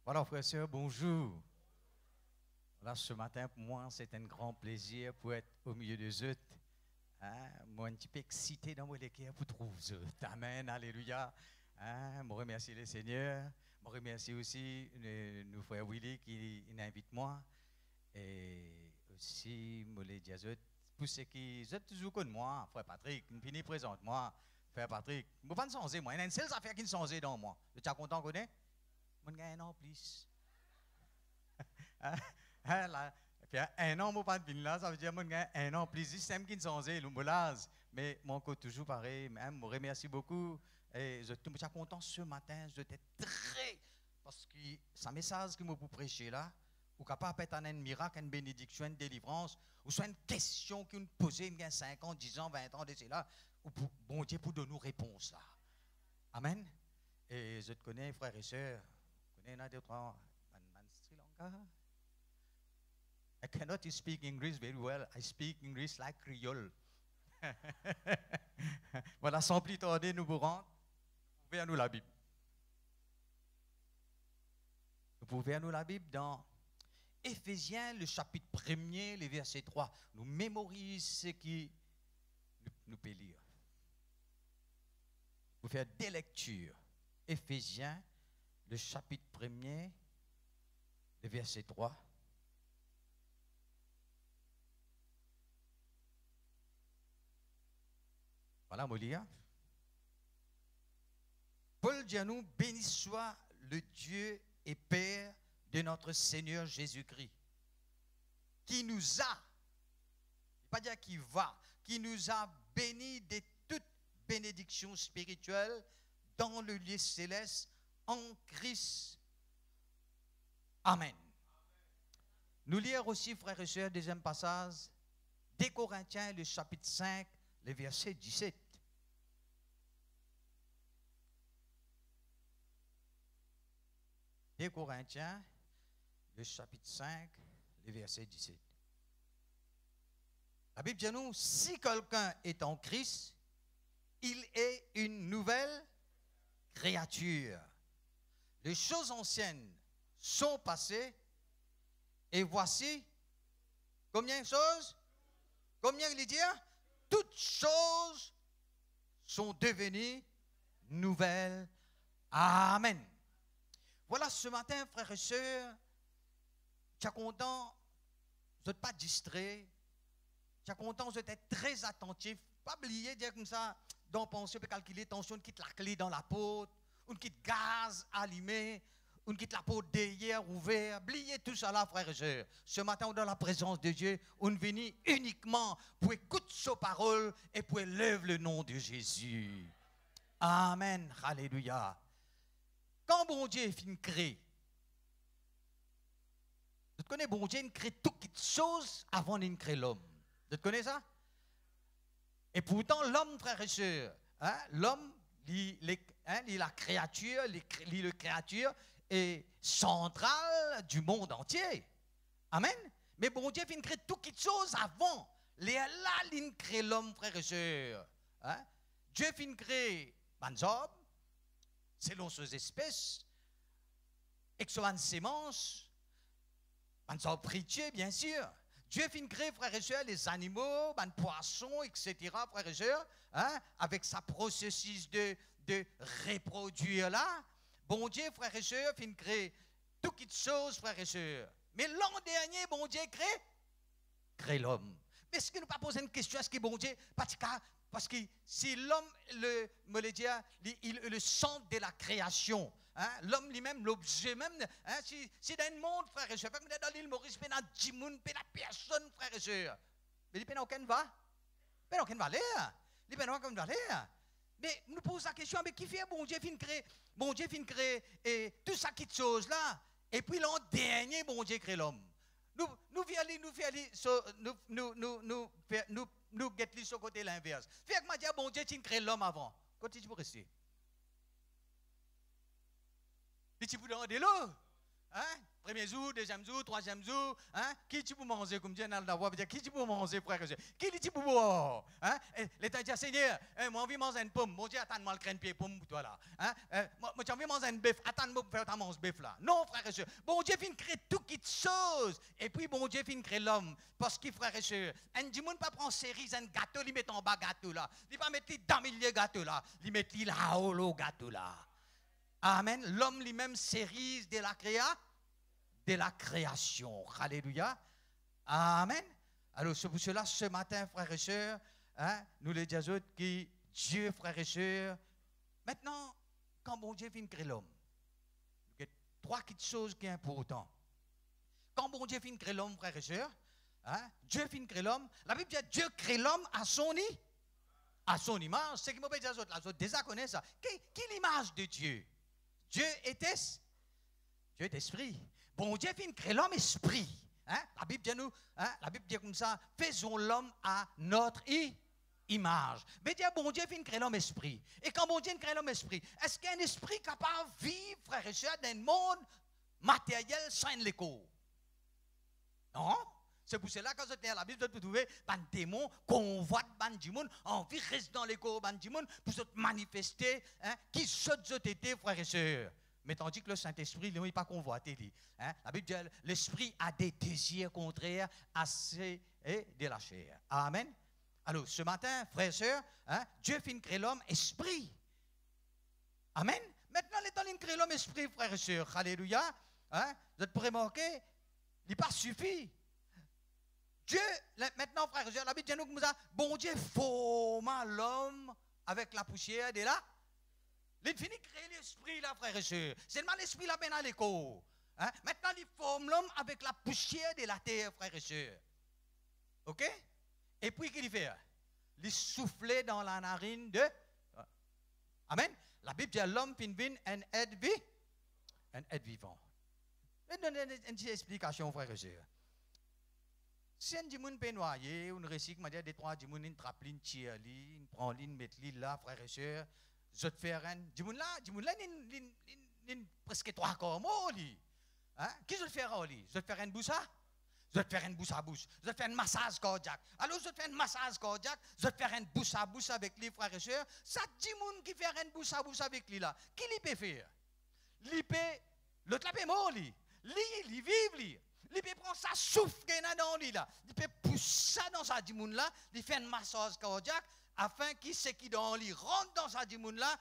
Voilà, frères et sœurs, bonjour. Voilà, ce matin, pour moi, c'est un grand plaisir pour être au milieu des autres. Hein, moi, un petit peu excité dans mon cœur pour trouver eux. Amen, alléluia. Hein, je remercie le Seigneur. Je remercie aussi nos frères Willy qui invitent moi. Et aussi, je les dis à eux, pour ceux qui sont toujours comme moi, frère Patrick, fini présente moi, frère Patrick. Je ne vais pas changer, moi. Il y a une seule affaire qui ne change dans moi. Tu es content qu'on est? Je gagne un an plus. Là, puis un an, je ne pas de là, ça veut dire que je gagne un an plus. C'est système qui ne change, l'emballage. Mais mon côté toujours pareil. Même, je remercie beaucoup. Et je suis content ce matin. Je suis très. Parce que ce message que je vous prêcher là, ou capable d'être un miracle, une bénédiction, une délivrance, ou soit une question que nous posons il y a 5 ans, 10 ans, 20 ans, de cela, ou pour, bon Dieu pour donner nous réponse là. Amen. Et je te connais, frères et sœurs. Je connais un, deux, trois. Sri Lanka. I cannot speak English very well. I speak English like Creole. Voilà, sans plus tarder, nous vous rendons. Ouvrez-nous la Bible. Vous pouvez ouvrir nous la Bible dans Éphésiens, le chapitre 1er, les versets 3. Nous mémorisons ce qui nous peut lire. Vous faire des lectures. Éphésiens, le chapitre 1er, le verset 3. Voilà, Molia. Paul dit à nous, béni soit le Dieu et Père de notre Seigneur Jésus-Christ, qui nous a, pas dire qui va, qui nous a bénis de toute bénédiction spirituelle dans le lieu céleste en Christ. Amen. Nous lire aussi, frères et sœurs, deuxième passage, des Corinthiens, le chapitre 5, le verset 17. Des Corinthiens, le chapitre 5, le verset 17. La Bible dit nous, si quelqu'un est en Christ, il est une nouvelle créature. Les choses anciennes sont passées, et voici, combien de choses? Combien il dit? Toutes choses sont devenues nouvelles. Amen. Voilà, ce matin, frères et sœurs, je suis content, vous n'êtes pas distrait, je suis content, vous êtes très attentifs. Pas oublier, dire comme ça, dans pensée, peut calculer, attention, on quitte la clé dans la porte, on quitte gaz allumé, on quitte la porte derrière ouverte. Oubliez tout ça là, frères et sœurs. Ce matin, on est dans la présence de Dieu, on vient uniquement pour écouter sa parole et pour élever le nom de Jésus. Amen, alléluia. Quand bon Dieu finit de créer, vous connaissez, bon Dieu, il crée toutes choses avant de créer l'homme. Vous connaissez ça? Et pourtant, l'homme, frère et sœur, hein, l'homme, la créature, le créature est centrale du monde entier. Amen. Mais bon Dieu finit de créer toutes choses avant. Là, il crée l'homme, frère et sœur. Hein? Dieu finit de créer les hommes, selon ses espèces, et que ce soit une sémence, un pritier, bien sûr. Dieu finit créer, frères et sœurs, les animaux, les poissons, etc., frères et sœurs, hein, avec sa processus de reproduire là. Bon Dieu, frères et sœurs, finit créer toutes choses, frères et sœurs. Mais l'an dernier, bon Dieu crée l'homme. Mais est-ce que nous pas poser une question, est-ce que bon Dieu, parce que si l'homme, le centre de la création, hein, l'homme lui-même, l'objet même, hein, si dans le monde, frère et sœur, dans l'île Maurice, il y a 10 personnes, il y a personne, frère et sœur. Mais il n'y a aucun va. Il n'y a aucun valeur. Il n'y a aucun valeur. Mais nous posons la question, mais qui fait bon Dieu fin créer? Bon Dieu fin créer et tout ça qui chose là. Et puis l'an dernier, bon Dieu crée l'homme. Nous guettons sur le côté l'inverse. Fait que m'a dit, bon Dieu, tu crées l'homme avant. Quand tu peux rester? Et tu peux demander l'eau. Hein? Premier jour, deuxième jour, troisième jour, hein? Qui tu peux manger comme Dieu n'a le droit de dire, qui tu peux manger, frère et sœur? Qui tu peux boire? Hein? L'État dit, Seigneur, moi, j'ai envie de manger une pomme. Mon Dieu, attends-moi le crâne pied pomme pour toi là. Hein? Moi, j'ai envie de manger une bœuf. Attends-moi pour faire ta manger bœuf là. Non, frère et sœur. Bon Dieu fin créer tout qui chose. Et puis, bon Dieu fin créer l'homme. Parce qu'il, frère et sœur, un ne pas prendre série, un gâteau, il met en bas gâteau là. Il va mettre dans milieu gâteau là. Il met là-haut le gâteau là. Amen. L'homme lui-même série de la création. Alléluia. Amen. Alors, c'est pour cela, ce matin, frères et sœurs, hein, nous les disons que Dieu, frères et sœurs, maintenant, quand bon Dieu vient créer l'homme, il y a trois petites choses qui sont importantes. Quand bon Dieu vient créer l'homme, frères et sœurs, hein, Dieu vient créer l'homme, la Bible dit Dieu crée l'homme à son image. C'est qui m'a dit les autres, les autres déjà connaissent ça. Quelle image de Dieu? Dieu est esprit. Bon Dieu vient créer l'homme esprit. Hein? La Bible dit nous, hein? La Bible dit comme ça, faisons l'homme à notre image. Mais Dieu, bon Dieu vient créer l'homme esprit. Et quand bon Dieu crée l'homme esprit, est-ce qu'il y a un esprit capable de vivre, frère et sœur, dans un monde matériel sans l'écho? Non? C'est pour cela que quand vous êtes à la Bible, vous trouvez un démon, convoite du monde, envie de rester dans l'écho du monde, pour se manifester, hein? Qui saute été, frère et sœur. Mais tandis que le Saint-Esprit, il n'est pas convoité. Hein? La Bible dit l'Esprit a des désirs contraires à ceux de la chair. Amen. Alors, ce matin, frères et sœurs, hein, Dieu fait créer l'homme esprit. Amen. Maintenant, l'état de créer l'homme esprit, frères et sœurs. Alléluia. Hein? Vous pouvez remarquer, il n'est pas suffi. Dieu, maintenant, frères et sœurs, la Bible dit nous comme ça, bon Dieu forma l'homme avec la poussière de là. Il finit de créer l'esprit, là, frères et sœurs. C'est l'esprit, là, ben à l'écho. Hein? Maintenant, il forme l'homme avec la poussière de la terre, frères et sœurs. OK? Et puis, qu'est-ce qu'il fait? Il souffle dans la narine de... Amen. La Bible dit l'homme finit un être vivant. Je vais donner une petite explication, frères et sœurs. Si un dimoun peut noyer, on récite, m'a dit, des trois dimoun, une trappe, une tire, une prend l'une, mettre l'île là, frères et sœurs. Je te fais un dimoun là, presque trois corps morts, hein? Qui je te faire au lit? Je te faire une bouche à? Je te faire une bouche à bouche. Je te faire un massage cardiaque. Alors, je te fais un massage cardiaque. Je te faire une bouche à bouche avec les frères et sœurs. Ça dimoun qui fait une bouche à bouche avec lui là. Qui lui peut faire? L'autre là peut mort, lui. Il vive, lui. Il peut prendre sa souffle qu'il a dans lui là. Il peut pousser ça dans sa dimoun là. Il fait un massage cardiaque. Afin qu'il ce qui dans lui rentre dans sa dimoun là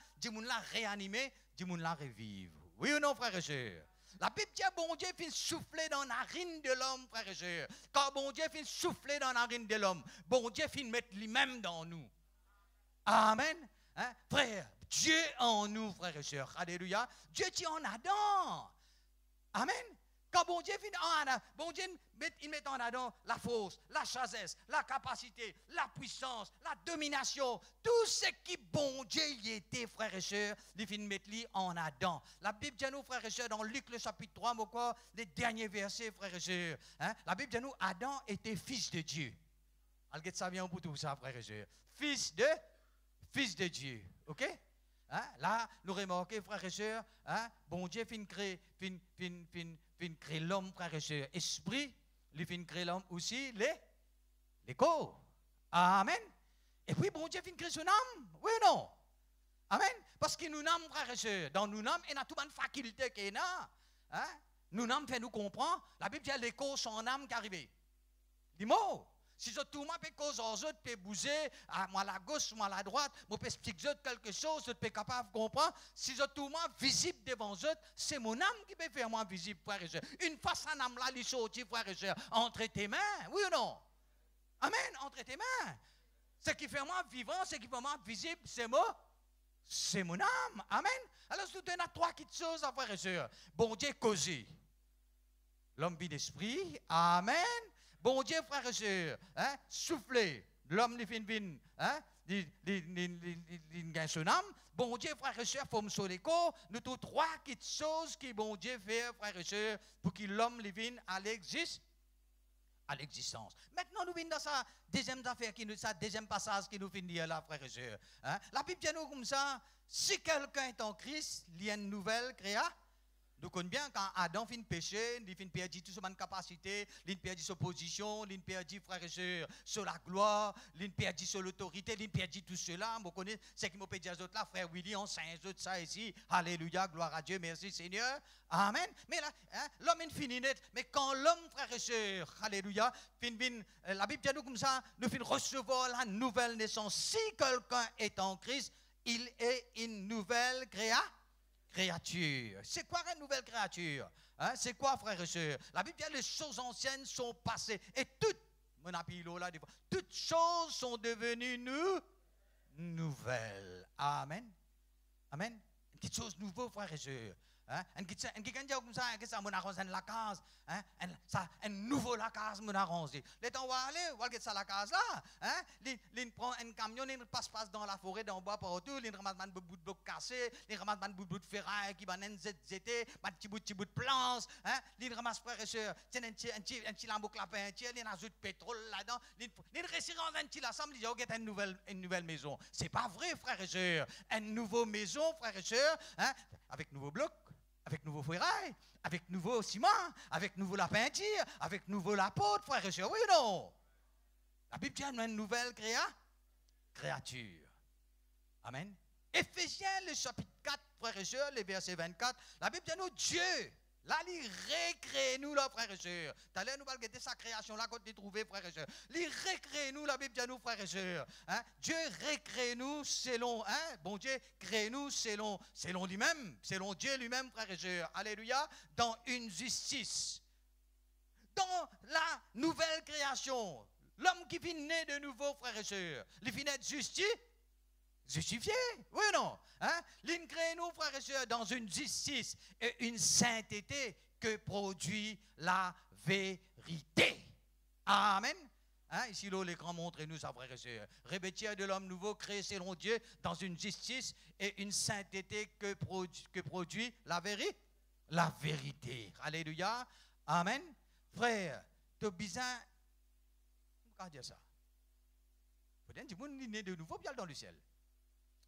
réanimé, dimoun là revive. Oui ou non, frère et sœur? La Bible dit, bon Dieu finit souffler dans la narine de l'homme, frère et sœur. Quand bon Dieu finit souffler dans la narine de l'homme, bon Dieu finit mettre lui-même dans nous. Amen. Hein? Frère, Dieu en nous, frère et sœur. Alléluia. Dieu dit en Adam. Amen. Quand bon Dieu finit en Adam, bon Dieu il met en Adam la force, la sagesse, la capacité, la puissance, la domination, tout ce qui bon Dieu y était, frères et sœurs, il finit mettre en Adam. La Bible dit nous, frères et sœurs, dans Luc le chapitre 3, les derniers versets, frères et sœurs, hein, la Bible dit nous, Adam était fils de Dieu. Alors, ça vient pour tout ça, frères et sœurs. Fils de Dieu. OK? Hein? Là, nous remarquons, frères et sœurs, hein, bon Dieu fin créer l'homme, frères et sœurs. Esprit, il fin créer l'homme aussi, les corps. Amen. Et puis, bon Dieu fin créer son âme. Oui ou non? Amen. Parce que nous n'avons, frères et sœurs, dans nous n'avons, il y a toute une faculté qu'il y a. Hein? Nous n'avons fait nous comprendre. La Bible dit les corps sont âme qui arrivent. Les mots. Si je tout le monde peut causer aux autres, peut bouger, moi à la gauche, moi à la droite, moi peut expliquer quelque chose, je peux capable de comprendre. Si je tout le monde visible devant eux, c'est mon âme qui peut faire moi visible, frère et sœur. Une fois ça âme là, il sortit, frère et sœur, entre tes mains, oui ou non? Amen, entre tes mains. Ce qui fait moi vivant, ce qui fait moi visible, c'est mon âme. Amen. Alors, je vous donne trois petites choses, frère et sœur. Bon Dieu causé. L'homme vit d'esprit. Amen. Bon Dieu, frère et sœur, hein, soufflez, l'homme les fin, hein, il gagne son âme. Bon Dieu, frère et sœur, forme sur les corps. Nous avons trois petites choses que bon Dieu fait, frère et sœur, pour que l'homme les vienne à l'existence. Maintenant, nous venons dans sa deuxième affaire, sa deuxième passage qui nous finit là, frère et sœur. Hein? La Bible dit nous comme ça, si quelqu'un est en Christ, il y a une nouvelle Nous connaissons bien quand Adam fin péché, il fin perdu toute son capacité, il perdu sa position, il perdu, frère et sœurs, sur la gloire, il perdu sur l'autorité, il perdu tout cela. Vous connaissez ce qui m'a dit aux autres là, frère Willy, on sait autres ça ici. Alléluia, gloire à Dieu, merci Seigneur. Amen. Mais là, hein, l'homme est fini net. Mais quand l'homme, frère et sœurs, alléluia, la Bible dit nous comme ça, nous fin recevoir la nouvelle naissance. Si quelqu'un est en Christ, il est une nouvelle créature. C'est quoi une nouvelle créature? Hein? C'est quoi, frères et sœurs? La Bible dit les choses anciennes sont passées. Et toutes, mon apilo là, toutes choses sont devenues nouvelles. Amen. Amen. Une petite chose nouvelle, frères et sœurs. Hein? Un nouveau la case mon arrangé. Les temps où aller, où aller ça la case là, hein? Il prend un camion, il passe dans la forêt, dans le bois partout, il ramasse un bout de bloc cassé, il ramasse un bout de ferraille qui va un ZZT, un petit bout de planche, hein? Il ramasse frère et sœur, un petit lambeau clapin, il ajoute pétrole là-dedans, il réussit à un petit ensemble, il dit OK, une nouvelle maison. C'est pas vrai, frère et sœur. Une nouvelle maison, frère et sœur, hein? Avec nouveau bloc, avec nouveau ferraille, avec nouveau ciment, avec nouveau la peinture, avec nouveau la poudre, frère et sœur. Oui ou non? La Bible dit une nouvelle créature. Amen. Éphésiens, le chapitre 4, frère et sœur, le verset 24, la Bible dit nous Dieu. Là, il récrée nous, là, frères et sœurs. Tout à l'heure, nous allons regarder sa création là, quand tu trouvé, frères et sœurs. Il récrée nous, la Bible dit nous, frères et sœurs. Hein? Dieu récrée nous selon, hein? Bon Dieu, crée nous selon lui-même, selon Dieu lui-même, frères et sœurs. Alléluia. Dans une justice. Dans la nouvelle création. L'homme qui vient né de nouveau, frères et sœurs. Il vient être justifié, oui ou non? Hein? L'in crée nous, frères et sœurs, dans une justice et une sainteté que produit la vérité. Amen. Hein? Ici, là, l'écran montre nous ça, frères et sœurs. Revêtir de l'homme nouveau, créé selon Dieu, dans une justice et une sainteté que produit la vérité. Alléluia. Amen. Frère, tu as besoin. Comment dire ça? Faut dire que tu es né de nouveau, puis aller dans le ciel.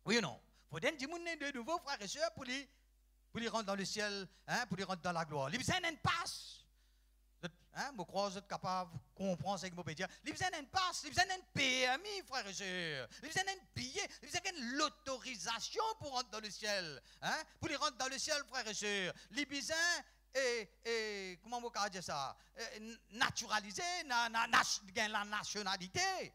Oui ou non? Il faut dire que tu es né de nouveau, frères et sœurs, pour les rentrer dans le ciel, hein, pour les rentrer dans la gloire. Les besoins d'une passe. Hein, je crois que vous êtes capable de comprendre ce que je peux dire. Les besoins d'une passe, les besoins d'un permis, frères et sœurs. Les besoins d'un billet, les besoins d'une l'autorisation pour rentrer dans le ciel. Hein, pour les rentrer dans le ciel, frères et sœurs. Les besoins comment on peut dire ça? Naturaliser la nationalité.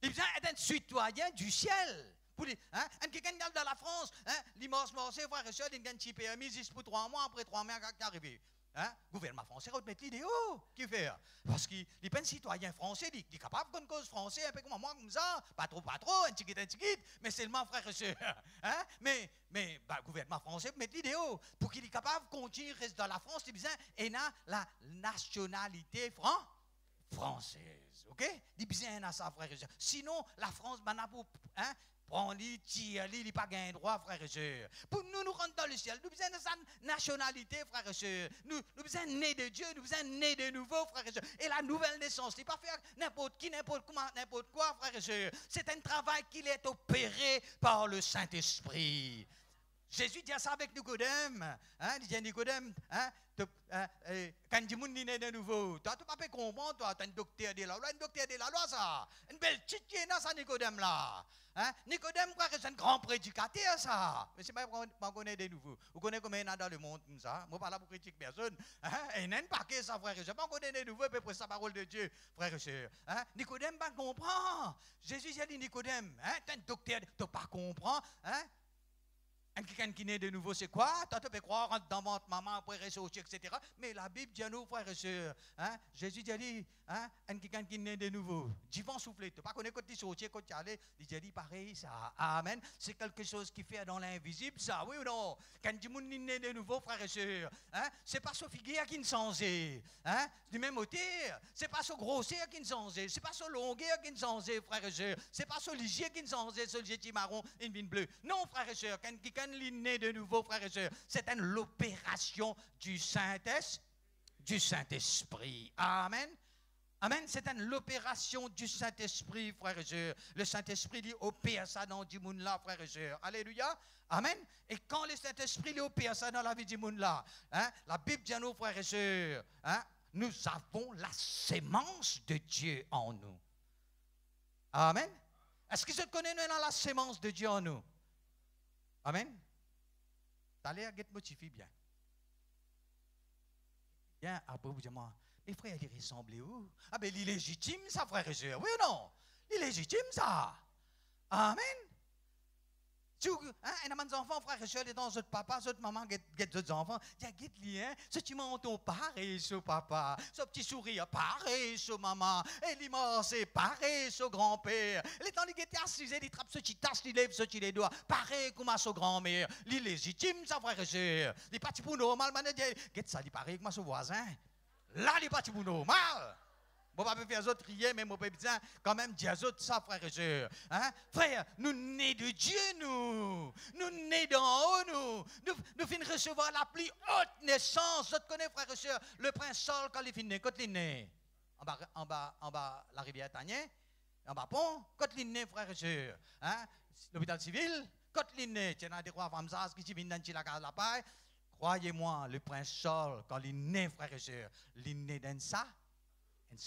Il besoin d'être citoyen du ciel. Pour les, hein, quelqu'un dans la France, hein, l'immense morceau, frère et sœur, il gagne un petit permis juste pour 3 mois, après 3 mois, qui arrive. Hein? Le gouvernement français va mettre l'idée, qui fait? Parce qu'il n'est pas un citoyen français, il est capable de cause français, un peu comme moi, comme ça, pas trop, un petit guide, mais seulement frère et sœur. Hein? Mais le gouvernement français va mettre l'idée, pour qu'il est capable de continuer, reste dans la France, il besoin, et a la nationalité française. Ok? Il besoin à ça, frère et sœur. Sinon, la France, hein? Prends-les, tire-les, il n'a pas gain droit, frère et sœur. Pour nous rendre dans le ciel, nous besoin de sa nationalité, frère et sœur. Nous besoin de né de Dieu, nous besoin de né de nouveau, frère et sœur. Et la nouvelle naissance, il ne pas faire n'importe qui, n'importe comment, n'importe quoi, frère et sœur. C'est un travail qui est opéré par le Saint-Esprit. Jésus dit ça avec Nicodème. Hein? Il dit à Nicodème, hein? Quand tu es né de nouveau, tu ne peux pas comprendre, toi, tu es un docteur de la loi, ça. Une belle petite qui est dans ça, Nicodème, là. Hein? Nicodème, c'est un grand prédicateur, ça. Mais c'est pas qu'on connaît de nouveau. Vous connaissez combien il y en a dans le monde, comme ça. Moi, je ne parle pas pour critiquer personne. Hein? Et il n'y a pas que ça, frère et sœur. Je ne connais pas de nouveau, mais pour sa parole de Dieu, frère et sœur. Hein? Nicodème, pas comprendre. Jésus a dit, Nicodème, hein? Tu es un docteur, tu ne peux pas comprendre. Hein? Quelqu'un qui naît de nouveau, c'est quoi? Tu peux croire dans votre maman, après ressortir, etc. Mais la Bible dit à nous, frères et sœurs, hein? Jésus dit, hein? Quelqu'un qui naît de nouveau, tu vas souffler. Tu ne pas connaître quand tu sortir, quand tu allais. Il dit pareil, ça. Amen. C'est quelque chose qui fait dans l'invisible, ça, oui ou non? Quand tu es né de nouveau, frères et sœurs, hein? C'est pas ce figuier qui ne change, hein? Du même hauteur. C'est pas ce grosseur qui ne change. C'est pas ce longueur qui ne change, frères et sœurs. C'est pas ce ligier qui ne change, ce ligier marron, une vigne bleue. Non, frères et sœurs, quand né de nouveau, frères et sœurs, c'est l'opération du Saint-Esprit. Amen. Amen. C'est l'opération du Saint-Esprit, frères et sœurs. Le Saint-Esprit lui opère ça dans du monde là, frères et sœurs. Alléluia. Amen. Et quand le Saint-Esprit lui opère ça dans la vie du monde là, hein, la Bible dit à nous, frères et sœurs, hein, nous avons la sémence de Dieu en nous. Amen. Est-ce que je connais nous dans la sémence de Dieu en nous? Amen. T'allez à motiver bien. Bien, après vous dites, mes frères, il ressemble où? Ah ben, il est légitime, ça, frère et soeur. Oui ou non? Il est légitime, ça. Amen. Si vous, hein, un des enfants, frère et soeur, dans votre papa, votre maman, get d'autres enfants, dit, get hein, ce petit menton pareil, ce papa, ce petit sourire pareil, ce maman, et l'immense, c'est pareil, ce grand-père. Les temps, il est assis, il trappe ce petit tasse, il lève ce petit les doigts, pareil comme à ce grand-mère. Il est légitime, ça, frère et soeur. Il n'est pas petit pour normal, mais get ça, il pareil comme à ce voisin. Là, il n'est pas pour normal. Je ne peux pas faire autres rier, mais je peux dire quand même dire autres ça, frère et sœur. Hein? Frère, nous nés de Dieu, nous nés d'en haut, nous finissons recevoir la plus haute naissance. Vous connaissez, frère et sœur, le prince Saul, quand il finit, quand il est né, en bas, la rivière Tagné, en bas pont, quand il est né, frère et sœur, hein? L'hôpital civil, quand il est né, il y a des rois femmes qui viennent dans la case la paille. Croyez-moi, le prince Saul, quand il est né, frère et sœur, il est né dans ça. Un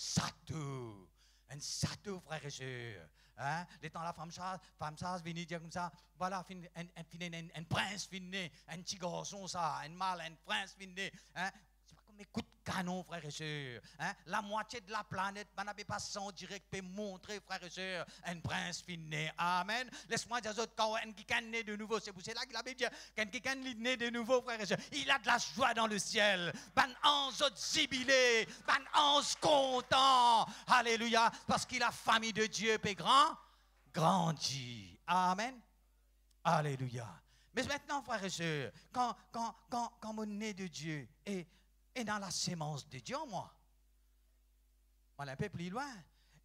satou, frère et sœur. Hein? Les temps, la femme sage vient dire comme ça, voilà, un prince vient, un petit garçon, ça, un mâle, un prince vient. Hein? C'est pas comme un coup de canon, frère et sœur. Hein? La moitié de la planète, on n'avait pas sans direct peut montrer, frère et sœur, un prince vient. Amen. Laisse-moi dire autres, quand un qui est né de nouveau, c'est pour cela que la Bible dit, quand quelqu'un est né de nouveau, frère et sœur, il a de la joie dans le ciel. Ban ange zibilé, ban ange content. Alléluia. Parce que la famille de Dieu est grandit. Amen. Alléluia. Mais maintenant, frère et sœur, quand mon nez de Dieu est dans la sémence de Dieu en moi, on est un peu plus loin,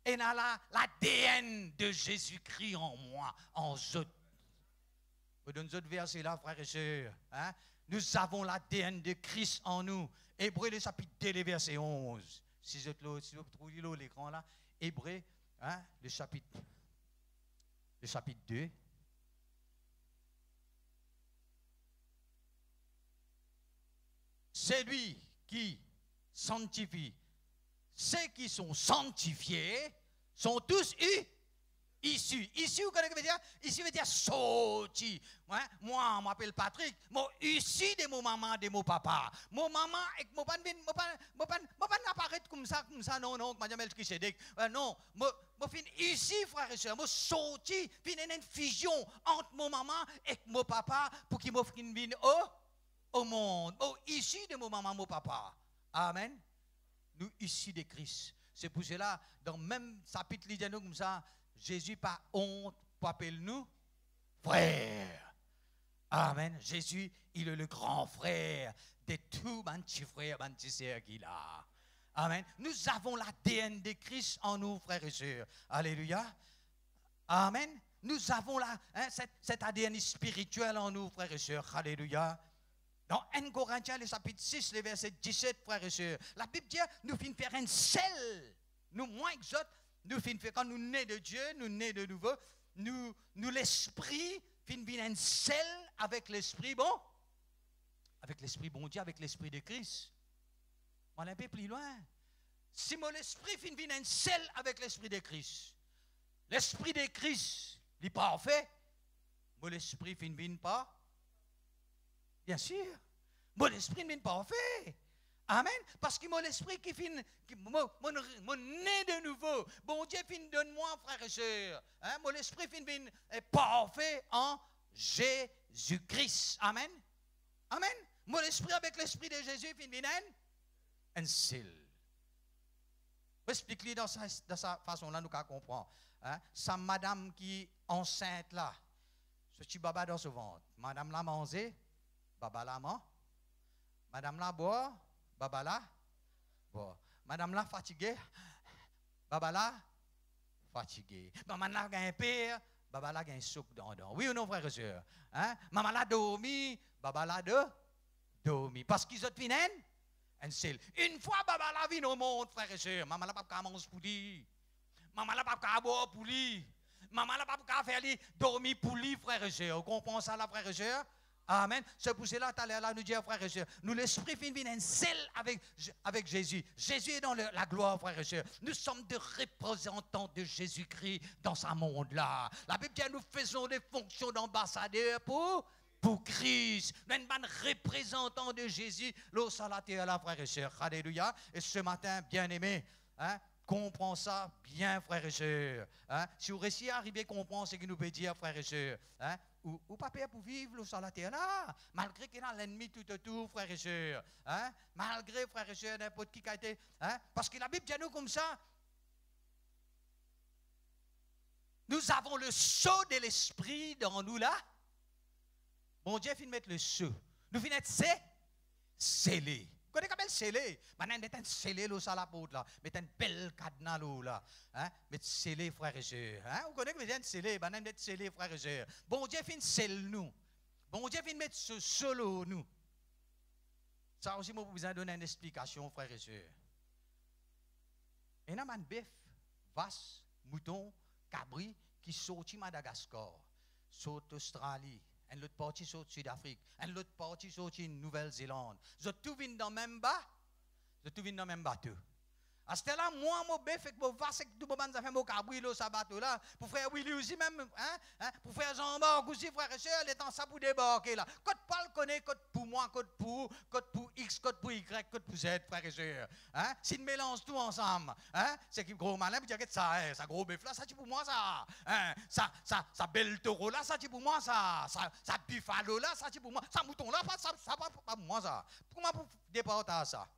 et dans l'ADN de Jésus-Christ en moi, en je. Je donne d'autres versets là, frère et sœur. Hein? Nous avons l'ADN de Christ en nous. Hébreux, le chapitre 2, le verset 11. Si vous trouvez l'écran là, Hébreux, hein? le chapitre 2. C'est lui qui sanctifie. Ceux qui sont sanctifiés sont tous issus. Issus, vous connaissez ce que veut dire? Issus veut dire sorti. Moi, je m'appelle Patrick. Moi, issu de mon maman, de mon papa. Mon maman et mon papa ne apparaît comme ça, non, madame El Kisedek. Non, moi, fin ici, frère et soeur, moi, sorti, fin une fusion entre mon maman et mon papa pour qu'il m'offre une vie au monde. Oh, issu de mon maman, mon papa. Amen. Nous, issus de Christ. C'est pour cela, dans le même chapitre, il dit comme ça, Jésus, pas honte, pour appeler nous frère. Amen. Jésus, il est le grand frère de tous les petits frères, les petits sœurs qu'il a. Amen. Nous avons l'ADN de Christ en nous, frères et sœurs. Alléluia. Amen. Nous avons cet ADN spirituel en nous, frères et sœurs. Alléluia. Dans 1 Corinthiens, le chapitre 6, le verset 17, frères et sœurs, la Bible dit, nous finissons faire un sel. Nous, moins que d'autres, nous finissons faire, quand nous nés de Dieu, nous nés de nouveau, nous l'esprit, finissons un sel avec l'esprit bon. Avec l'esprit bon Dieu, avec l'esprit de Christ. On est un peu plus loin. Si mon esprit finit un sel avec l'esprit de Christ, l'esprit de Christ, il est parfait, mon esprit finit pas. Bien sûr. Mon esprit n'est pas parfait. Amen. Parce que mon esprit qui finit, mon nez de nouveau, bon Dieu finit donne-moi, frère et sœur. Hein? Mon esprit finit est parfait en Jésus-Christ. Amen. Amen. Mon esprit avec l'esprit de Jésus finit un seul. Je explique dans sa façon-là, nous comprendre. Hein? Sa madame qui est enceinte là, ce petit baba dans ce ventre, madame l'a mangé. Baba la man, madame la boit, baba la boit. Madame la fatiguée, baba la fatiguée. Maman la gagne père, baba la gagne soupe dans. Oui ou non, frère et sœur? Hein? Maman la dormi, baba la dormi. Parce qu'ils ont fini Un seul. Une fois, baba la vie au monde, frère et sœur. Maman la pas manger pour lui. Maman la pas boire pour lui. Maman la pas faire lui dormir pour lui, frère et sœur. Vous comprenez ça, là, frère et sœur? Amen. C'est pour cela, tout à l'heure, nous dire, frère et sœur, nous, l'esprit vient un seul avec Jésus. Jésus est dans la gloire, frère et sœur. Nous sommes des représentants de Jésus-Christ dans ce monde-là. La Bible dit, nous faisons des fonctions d'ambassadeurs pour Christ. Nous sommes des représentants de Jésus. L'eau salatée à la frère et sœur. Alléluia. Et ce matin, bien-aimé, hein, comprends ça bien, frère et sœur. Hein? Si vous réussissez à arriver à comprendre ce que nous peut dire, frère et sœur, hein? Ou pas peur pour vivre sur la terre là, malgré qu'il y a l'ennemi tout autour, frère et sœur. Hein? Malgré, frère et sœur, n'importe qui a été. Hein? Parce que la Bible dit nous comme ça. Nous avons le sceau de l'esprit dans nous là. Bon Dieu finit de mettre le sceau. Nous finissons d'être scellés. Vous connaissez comment scellé? Maintenant, on est scellé là, ça la poudre là. Mettez un bel cadenas là. Hein? Mettez scellé, frère et sœur. Hein? Vous connaissez comment on est scellé? Maintenant, on est scellé, frère et sœur. Bon Dieu finit de sceller nous. Bon Dieu finit de mettre ce solo nous. Ça aussi, moi, vous besoin donner une explication, frère et sœur. Il y a un bœuf, vache, mouton, cabri qui sortit Madagascar, saute Australie. Un autre parti sorti Sud-Afrique, un autre parti sorti Nouvelle-Zélande. Vous tout venez dans le même bas, vous tout venez dans le même bateau. À ce là moi, mon bœuf, fait que mon vache, tout le monde a fait mon cabri, ce bateau-là, pour frère Willy aussi même, hein, pour frère Jean-Marc aussi, frère et sœur, les temps ça pour débarquer là. Code Paul connaît, code pour moi, code pour X, code pour Y, code pour Z, frère et sœur. Hein? Si on mélange tout ensemble, hein, c'est qui gros malin, puis dire que ça gros bœuf là, ça c'est pour moi ça. Hein? Ça belle taureau là, ça c'est pour moi ça. Ça buffalo là, ça c'est pour moi. Ça mouton là, ça pas pour moi ça. Comment pour départager ça?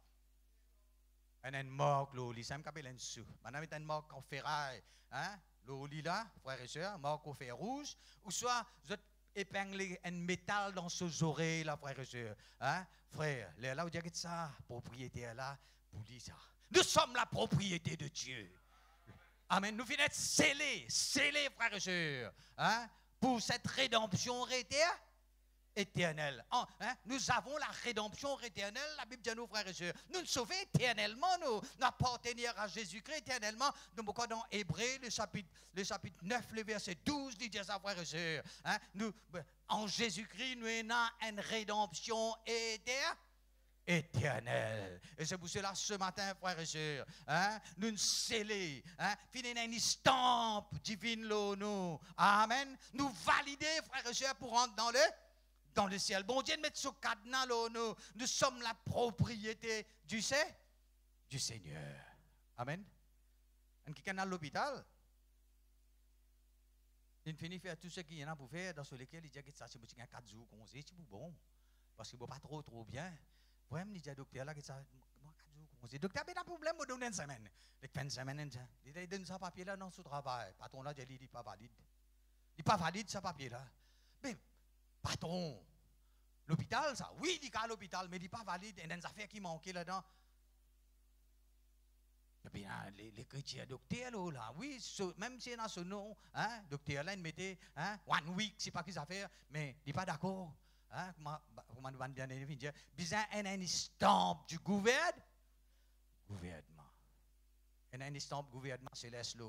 Un marque, l'oli, ça me capelle un sou. Maintenant, il y a une marque en ferraille. Hein? L'oli là, frère et sœur, marque au fer rouge. Ou soit, vous épinglez un métal dans ses oreilles, là, frère et sœur. Hein? Frère, là, vous dites ça, propriété là, pour dire ça. Nous sommes la propriété de Dieu. Amen. Nous venons être scellés, frère et sœur. Hein? Pour cette rédemption éternelle. Hein? Nous avons la rédemption éternelle, la Bible dit à nos frères et sœurs. Nous nous sauvons éternellement, nous appartenir à Jésus-Christ éternellement. Nous sommes dans Hébreux, le chapitre 9, le verset 12, il dit à sa frère et sœurs. Hein? Nous, en Jésus-Christ, nous avons une rédemption éternelle. Et c'est pour cela, ce matin, frères et sœurs, hein, nous nous scellons, hein, finir une estampe divine, nous. Amen. Nous valider, frères et sœurs, pour rentrer dans le ciel. Bon Dieu, mettre ce cadenas là, nous sommes la propriété du Seigneur. Amen. Et qui est à l'hôpital, il finit de faire tout ce qu'il y en a pour faire, dans lequel il dit que ça, c'est 4 jours, c'est bon, parce qu'il ne va pas trop bien. Vraiment, il dit à docteur là que ça, 4 jours, docteur, mais il y a un problème, il donne une semaine. Il fait une semaine, il donne ce papier là dans son travail. Patron là, il dit pas valide. Il n'est pas valide ce papier là. Mais, patron, l'hôpital, ça, oui, il est à l'hôpital, mais il n'est pas valide. Il y a des affaires qui manquent là-dedans. Et puis, les chrétiens, docteur, là, oui, même s'il y a ce nom, hein, docteur, là, il mettait, hein, 1 week, c'est pas qu'ils affaires, mais il n'est pas d'accord. Hein, comment nous allons dire, besoin d'un estampe du gouvernement. Un estampe du gouvernement céleste, là.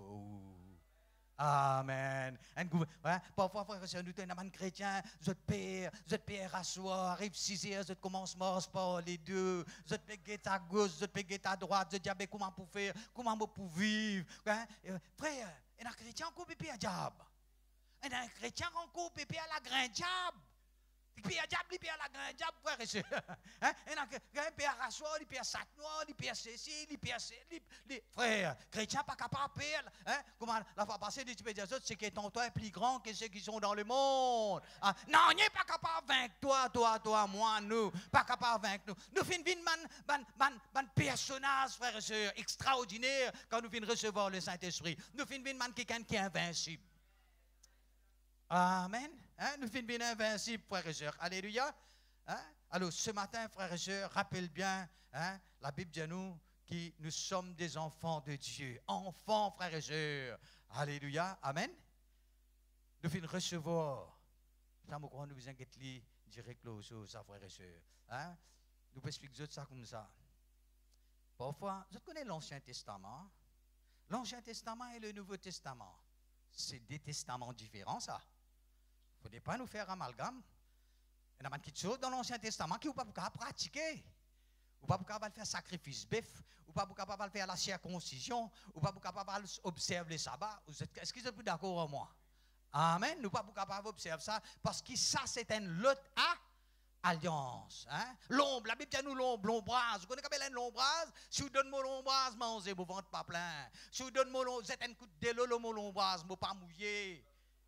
Amen. Parfois, frère et sœur, nous sommes chrétiens, vous êtes père à soir, arrive 6 heures, vous commencez par les deux, vous êtes payé à gauche, vous êtes payé à droite, vous êtes dit, comment pour faire, comment pour vivre. Hein? Frère, il y a un chrétien qui peut payer à diable. Il y a un chrétien qui peut payer à la grande diable. Il paye à diable, il paye à la grande diable, frère et sœur. Il y a un père à soir, il paye à sac noir, il paye à ceci, il paye à ceci. Frère, chrétien pas capable de payer. Comment la fois passée, tu peux dire ça, c'est que ton toit est plus grand que ceux qui sont dans le monde. Non, il n'est pas capable de vaincre toi, moi, nous. Pas capable de vaincre nous. Nous finissons un personnage, frère et sœur, extraordinaire quand nous finissons recevoir le Saint-Esprit. Nous finissons quelqu'un qui est invincible. Amen. Hein? Nous finissons bien invincibles, frères et sœurs. Alléluia. Hein? Alors, ce matin, frères et sœurs, rappelle bien, hein, la Bible dit à nous que nous sommes des enfants de Dieu. Enfants, frères et sœurs. Alléluia. Amen. Nous finissons recevoir. Ça, nous vous inquiétez direct là, ça, frères et sœurs. Hein? Nous pouvons expliquer ça comme ça. Parfois, vous connaissez l'Ancien Testament. L'Ancien Testament et le Nouveau Testament. C'est des testaments différents, ça. Il ne faudrait pas nous faire amalgame. Il y a quelque chose dans l'Ancien Testament qui ne peut pas pratiquer. Ou pas capable de faire sacrifice bœuf, ou pas capable de faire la circoncision, ou pas capable d'observer les sabbats. Est-ce que vous êtes plus d'accord avec moi? Amen. Nous pas capable d'observer ça parce que ça c'est une autre alliance. Hein? L'ombre, la Bible dit nous l'ombrase. Vous connaissez comment l'ombrase? Si vous donnez mon l'ombrase, mangez, vous ventre pas plein. Si vous donnez mon l'ombrase, vous êtes un coup de délo, mon l'ombrase, vous pas mouillé.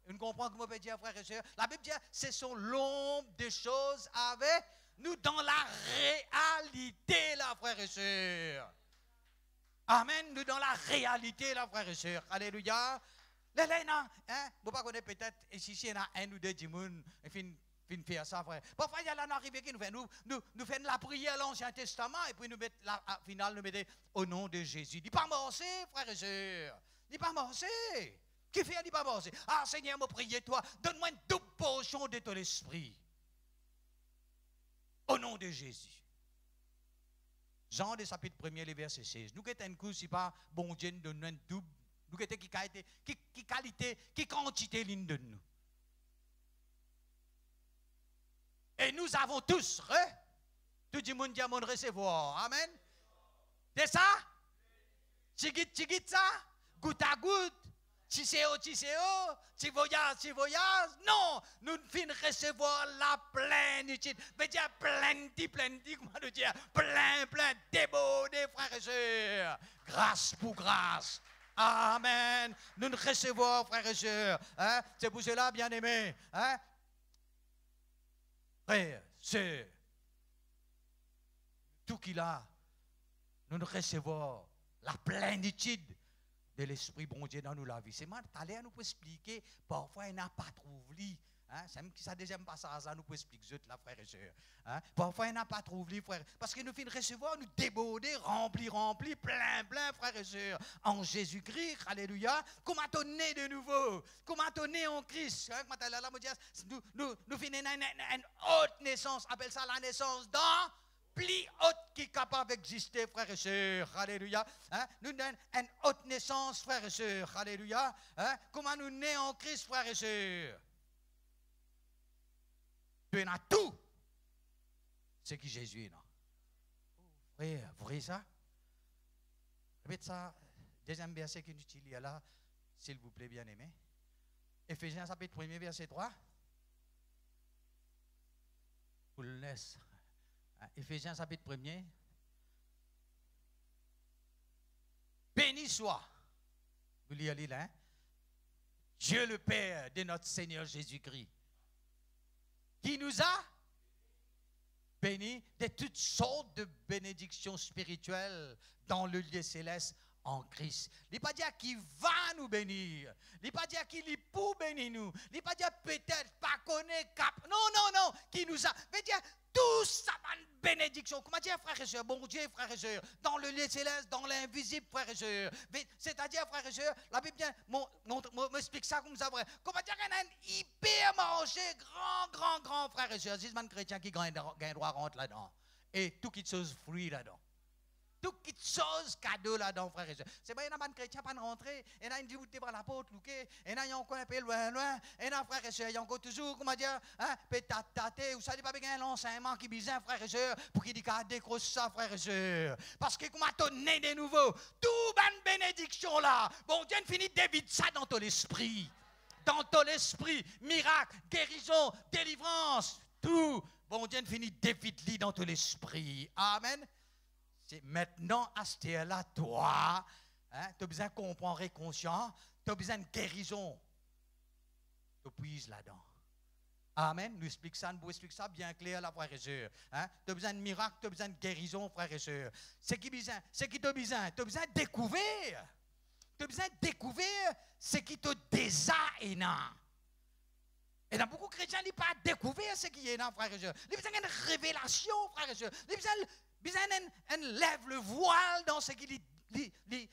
Vous comprenez comment je peux dire, frères et sœurs? La Bible dit ce sont l'ombre des choses avec nous dans la réalité, là, frères et sœurs. Amen. Nous dans la réalité, là, frères et sœurs. Alléluia. Là, hein, vous ne connaissez pas peut-être, ici, il y en a un ou deux qui fin faire ça, frère. Parfois, il y a là, arrivé qui nous fait la prière à l'Ancien Testament, et puis nous mettons, au final, nous mettons au nom de Jésus. Dis pas morcer, frères et sœurs. Dis pas morcer. Qui fait, dis pas morcer. Ah, Seigneur, me prier, toi, donne-moi une double portion de ton esprit. Au nom de Jésus. Jean, le chapitre 1er, le verset 16. Nous qui sommes un coup, si pas bon Dieu nous donne une double. Nous qui qualité, qui quantité ligne de nous. Et nous avons tous, tout le monde dit à mon recevoir. Amen. C'est ça? Tigit ça? Goutte à goutte? Tisséo, ti voyage. Non, nous finissons recevoir la plénitude. Mais dire plenty, comment nous dire? Plein, débordé, frères et sœurs. Grâce pour grâce. Amen. Nous nous recevons, frères et sœurs. Hein? C'est pour cela, bien aimés. Hein? Frères, sœurs, tout qu'il a, nous nous recevons la plénitude de l'Esprit bon Dieu dans nous la vie. C'est mal, t'allais nous expliquer, parfois il n'a pas trouvé. Hein? C'est ça deuxième passage, nous peut expliquer, là, frères et sœurs. Hein? Parfois il n'a pas trouvé, frère. Parce que nous finissons recevoir, nous déborder, remplis, plein, frères et sœurs. En Jésus-Christ, alléluia. Comment on est de nouveau? Comment on est en Christ? Hein? Nous finissons une haute naissance, appelle ça la naissance dans plus haute qui est capable d'exister, frères et sœurs. Alléluia. Hein? Nous donnons une haute naissance, frères et sœurs. Alléluia. Hein? Comment nous nés en Christ, frères et sœurs? Tu as tout. C'est qui Jésus, non? Frère, vous voyez ça? Répète ça. Deuxième verset que nous utilisons là, s'il vous plaît, bien aimé. Éphésiens chapitre 1er, verset 3. Vous le laissez. Éphésiens chapitre 1er. Béni soit, vous lisez là, hein? Dieu le Père de notre Seigneur Jésus-Christ, qui nous a bénis de toutes sortes de bénédictions spirituelles dans le lieu céleste en Christ. Il n'est pas dire qu'il va nous bénir. Il n'est pas dire qu'il est pour bénir nous. Il n'est pas dire peut-être, pas connaître, cap. Non, qui nous a. Il veut dire tout ça, une bénédiction. Comment dire, frères et sœurs, bon Dieu, frères et sœurs, dans le lieu céleste, dans l'invisible, frères et sœurs. C'est-à-dire, frères et sœurs, la Bible m'explique ça comme ça, vrai. Comment dire, il y a un hyper marché, grand, frères et sœurs. C'est un chrétien qui gagne droit rentre là-dedans. Et tout qui chose fruit là-dedans. Tout qui chose cadeau là-dedans, frères et sœurs. C'est pas un chrétien pas rentrer, et là, il dit, vous êtes par la porte, et là, il y a encore un peu loin, et là, frères et sœurs, il y a encore toujours, comment dire, hein, pétatate, vous savez pas bien l'enseignement qui bizarre, frères et sœurs, pour qu'il dit qu'à décrocher ça, frères et sœurs. Parce que, comment t'as né de nouveau, tout bonne bénédiction là, bon Dieu finit de vide ça dans ton esprit. Dans ton esprit, miracle, guérison, délivrance, tout. Bon Dieu finit de vide dans ton esprit. Amen. C'est maintenant, à ce là toi, hein, tu as besoin de comprendre et conscient, tu as besoin de guérison. Tu puises là-dedans. Amen. Nous explique ça, nous explique ça bien clair, là, frères et sœurs. Hein? Tu as besoin de miracle, tu as besoin de guérison, frères et sœurs. C'est qui tu as besoin? Tu as besoin de découvrir. Tu as besoin de découvrir ce qui te désaéna. Et dans beaucoup de chrétiens, ils n'ont pas découvert ce qui est là, frères et sœurs. Ils ont besoin d'une révélation, frères et sœurs. Ils ont besoin d'un lève le voile dans ce qui les désigne.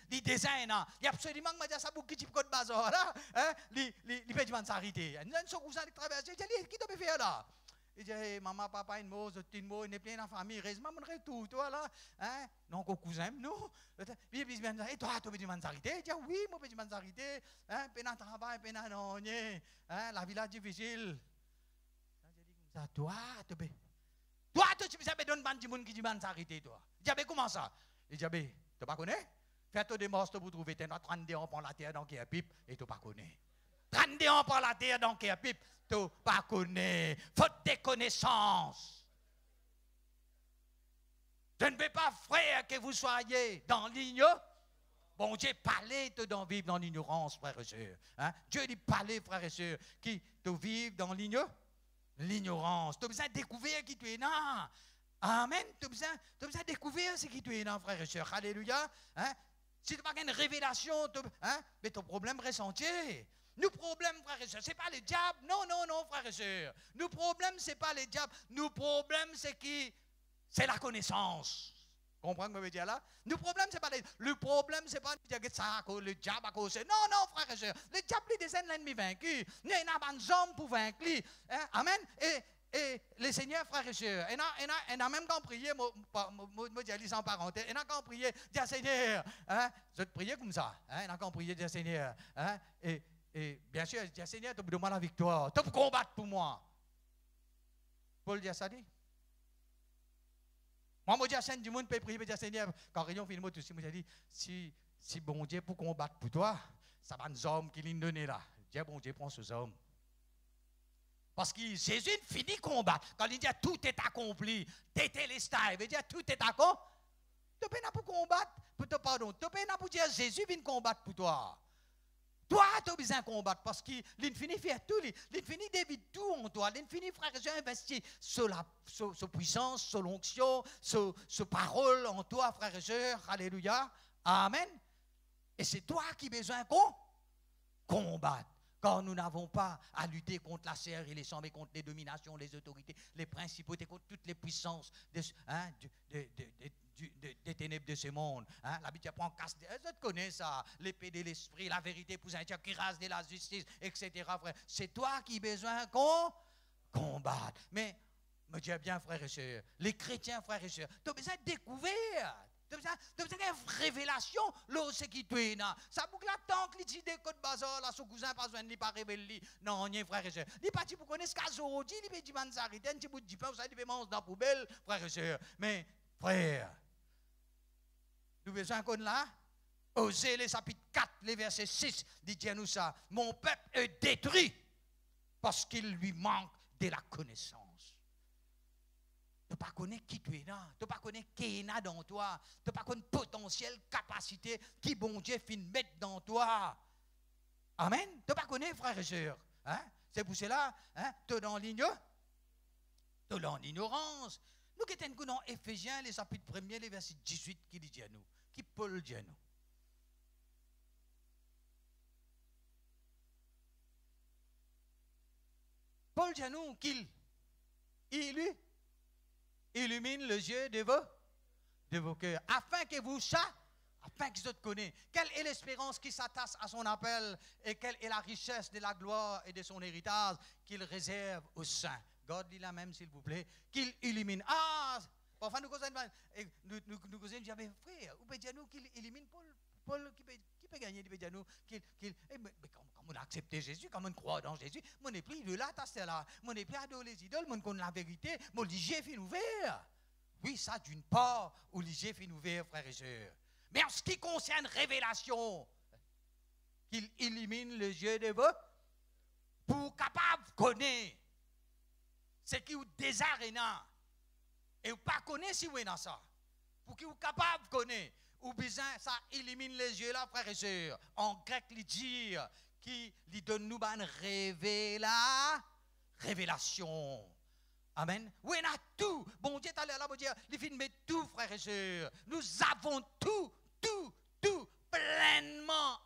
Il y a absolument que je dis ça pour qui type de bazar là, hein, les pédiments de s'arrêter. Il y a une chose que vous allez traverser, qui doit faire là? Il dit, hey, maman, papa, une mot, une mot, il est plein dans la famille. Heureusement, mon retour, toi, là. Hein? Non, qu'on cousin, nous. Puis, il dit, et toi, tu veux du manzarité? Il dit, oui, moi, je veux du manzarité. Hein? Pénan travail, pénan non, hein? La village difficile. J'ai dit comme ça, toi, tu veux donner un monde qui dit manzarité, toi. Il dit, comment ça? Il dit, tu pas connais? Fais-toi des morceaux pour trouver, tu as 32 ans pour la terre, donc il y a pipe, et tu pas connais. 32 ans pour la terre, donc il y a pipe. Tu pas connais, faute des connaissances. Je ne veux pas, frère, que vous soyez dans l'ignorance. Bon Dieu, parlez d'en vivre dans l'ignorance, frères et sœurs. Hein? Dieu dit, parlez, frères et sœurs, qui te vivent dans l'ignorance. Tu as besoin de découvrir qui tu es là. Amen. Tu as besoin de découvrir ce qui tu es là, frères et sœurs. Alléluia. Hein? Si tu n'as pas une révélation, mais ton problème ressenti. Nos problèmes, frères et sœurs, ce n'est pas le diable. Non, non, non, frères et sœurs. Nos problèmes, ce n'est pas le diable. Nos problèmes, c'est qui? C'est la connaissance. Comprenez ce que je veux dire là? Nos problèmes, ce n'est pas le problème, c'est pas le diable à cause. Non, non, frères et sœurs. Le diable, il descend l'ennemi vaincu. Il n'y a pas d'homme pour vaincre. Hein? Amen. Et le Seigneur, frères et sœurs, il a même quand prier, moi dis sans parenthèse, il a quand prier, dire Seigneur, hein? Je te prier comme ça. Hein? Il a quand prier, dire Seigneur. Hein? Et bien sûr, il dit, Seigneur, tu me demandes la victoire, tu peux combattre pour moi. Paul dit ça dit. Moi, je dis à du monde, peut prier, je dis Seigneur, quand réunion finit, moi, tout ça, moi, j'ai dit, si bon Dieu pour combattre pour toi, ça va nous hommes qui l'ont donné là. Dieu, bon Dieu, prend ces hommes. Parce que Jésus finit combattre. Quand il dit tout est accompli, tétélestai, il veut dire tout est accompli. Tu peux pas pour combattre, pardon, tu peux pas pour dire Jésus vient combattre pour toi. Toi, tu as besoin de combattre parce que l'infini fait tout. L'infini débite tout en toi. L'infini, frère, j'ai investi sur la puissance, sur l'onction, sur parole en toi, frère et sœur. Alléluia. Amen. Et c'est toi qui as besoin qu'on combatte. Quand nous n'avons pas à lutter contre la chair et les sang, mais contre les dominations, les autorités, les principautés, contre toutes les puissances des ténèbres de ce monde. Hein? La Bible prend casse. Je connais ça. L'épée de l'esprit, la vérité pour un qui rase de la justice, etc. Frère. C'est toi qui as besoin qu'on combatte. Mais, me dis bien, frères et sœurs, les chrétiens, frères et sœurs, tu as besoin de découvrir. Tu as besoin d'une révélation, là, c'est qui tu es là. Ça boucle là, tant que les idées de bazar, là, son cousin, pas besoin de pas révéler. Non, n'y frère et sœur. Il n'est pas pour connaître ce qu'Azo dit, il peut dire manzarité, un petit bout de pain, ça, il peut manger dans la poubelle, frère et sœur. Mais, frère, nous besoin qu'on là, Osée, les chapitre 4, les versets 6, dit nous ça. Mon peuple est détruit parce qu'il lui manque de la connaissance. Tu ne pas connaître qui tu es là. Tu ne pas connaître qui est là dans toi. Tu ne pas connaître potentiel, capacité qui bon Dieu fin mettre dans toi. Amen. Tu ne pas connaître, frères et sœurs. Hein? C'est pour cela, hein? Tu es dans l'ignorance. Nous qui sommes dans Éphésiens, les chapitres 1er, les versets 18, qui dit à nous, qui Paul dit à nous. Paul dit à nous qu'il illumine les yeux de vos cœurs, afin que vous sachiez, afin que vous connaissez, quelle est l'espérance qui s'attache à son appel et quelle est la richesse de la gloire et de son héritage qu'il réserve aux saints. God dit là même, s'il vous plaît, qu'il illumine. Ah, parfois nous causons, j'avais frère, ou peut dire nous qu'il illumine Paul qui peut gagner, il peut dire nous mais comme on a accepté Jésus, comme on croit dans Jésus, mon n'est plus de là, t'as là, mon n'est plus adoré les idoles, mon connaît la vérité, mon l'IG fin ouvert. Oui, ça d'une part, ou l'IG fin ouvert, frères et sœurs. Mais en ce qui concerne révélation, qu'il illumine les yeux de vous, pour capable de connaître ce qui vous désarena, et vous ne pas connaître si vous êtes dans ça, pour que vous capable de connaître. Ou bien ça illumine les yeux là, frères et sœurs. En grec, il dit qui lui donne nous une révélation. Amen. Oui, on a tout. Bon Dieu, t'as l'air là, bon Dieu, il fait mettre tout, frères et sœurs. Nous avons tout pleinement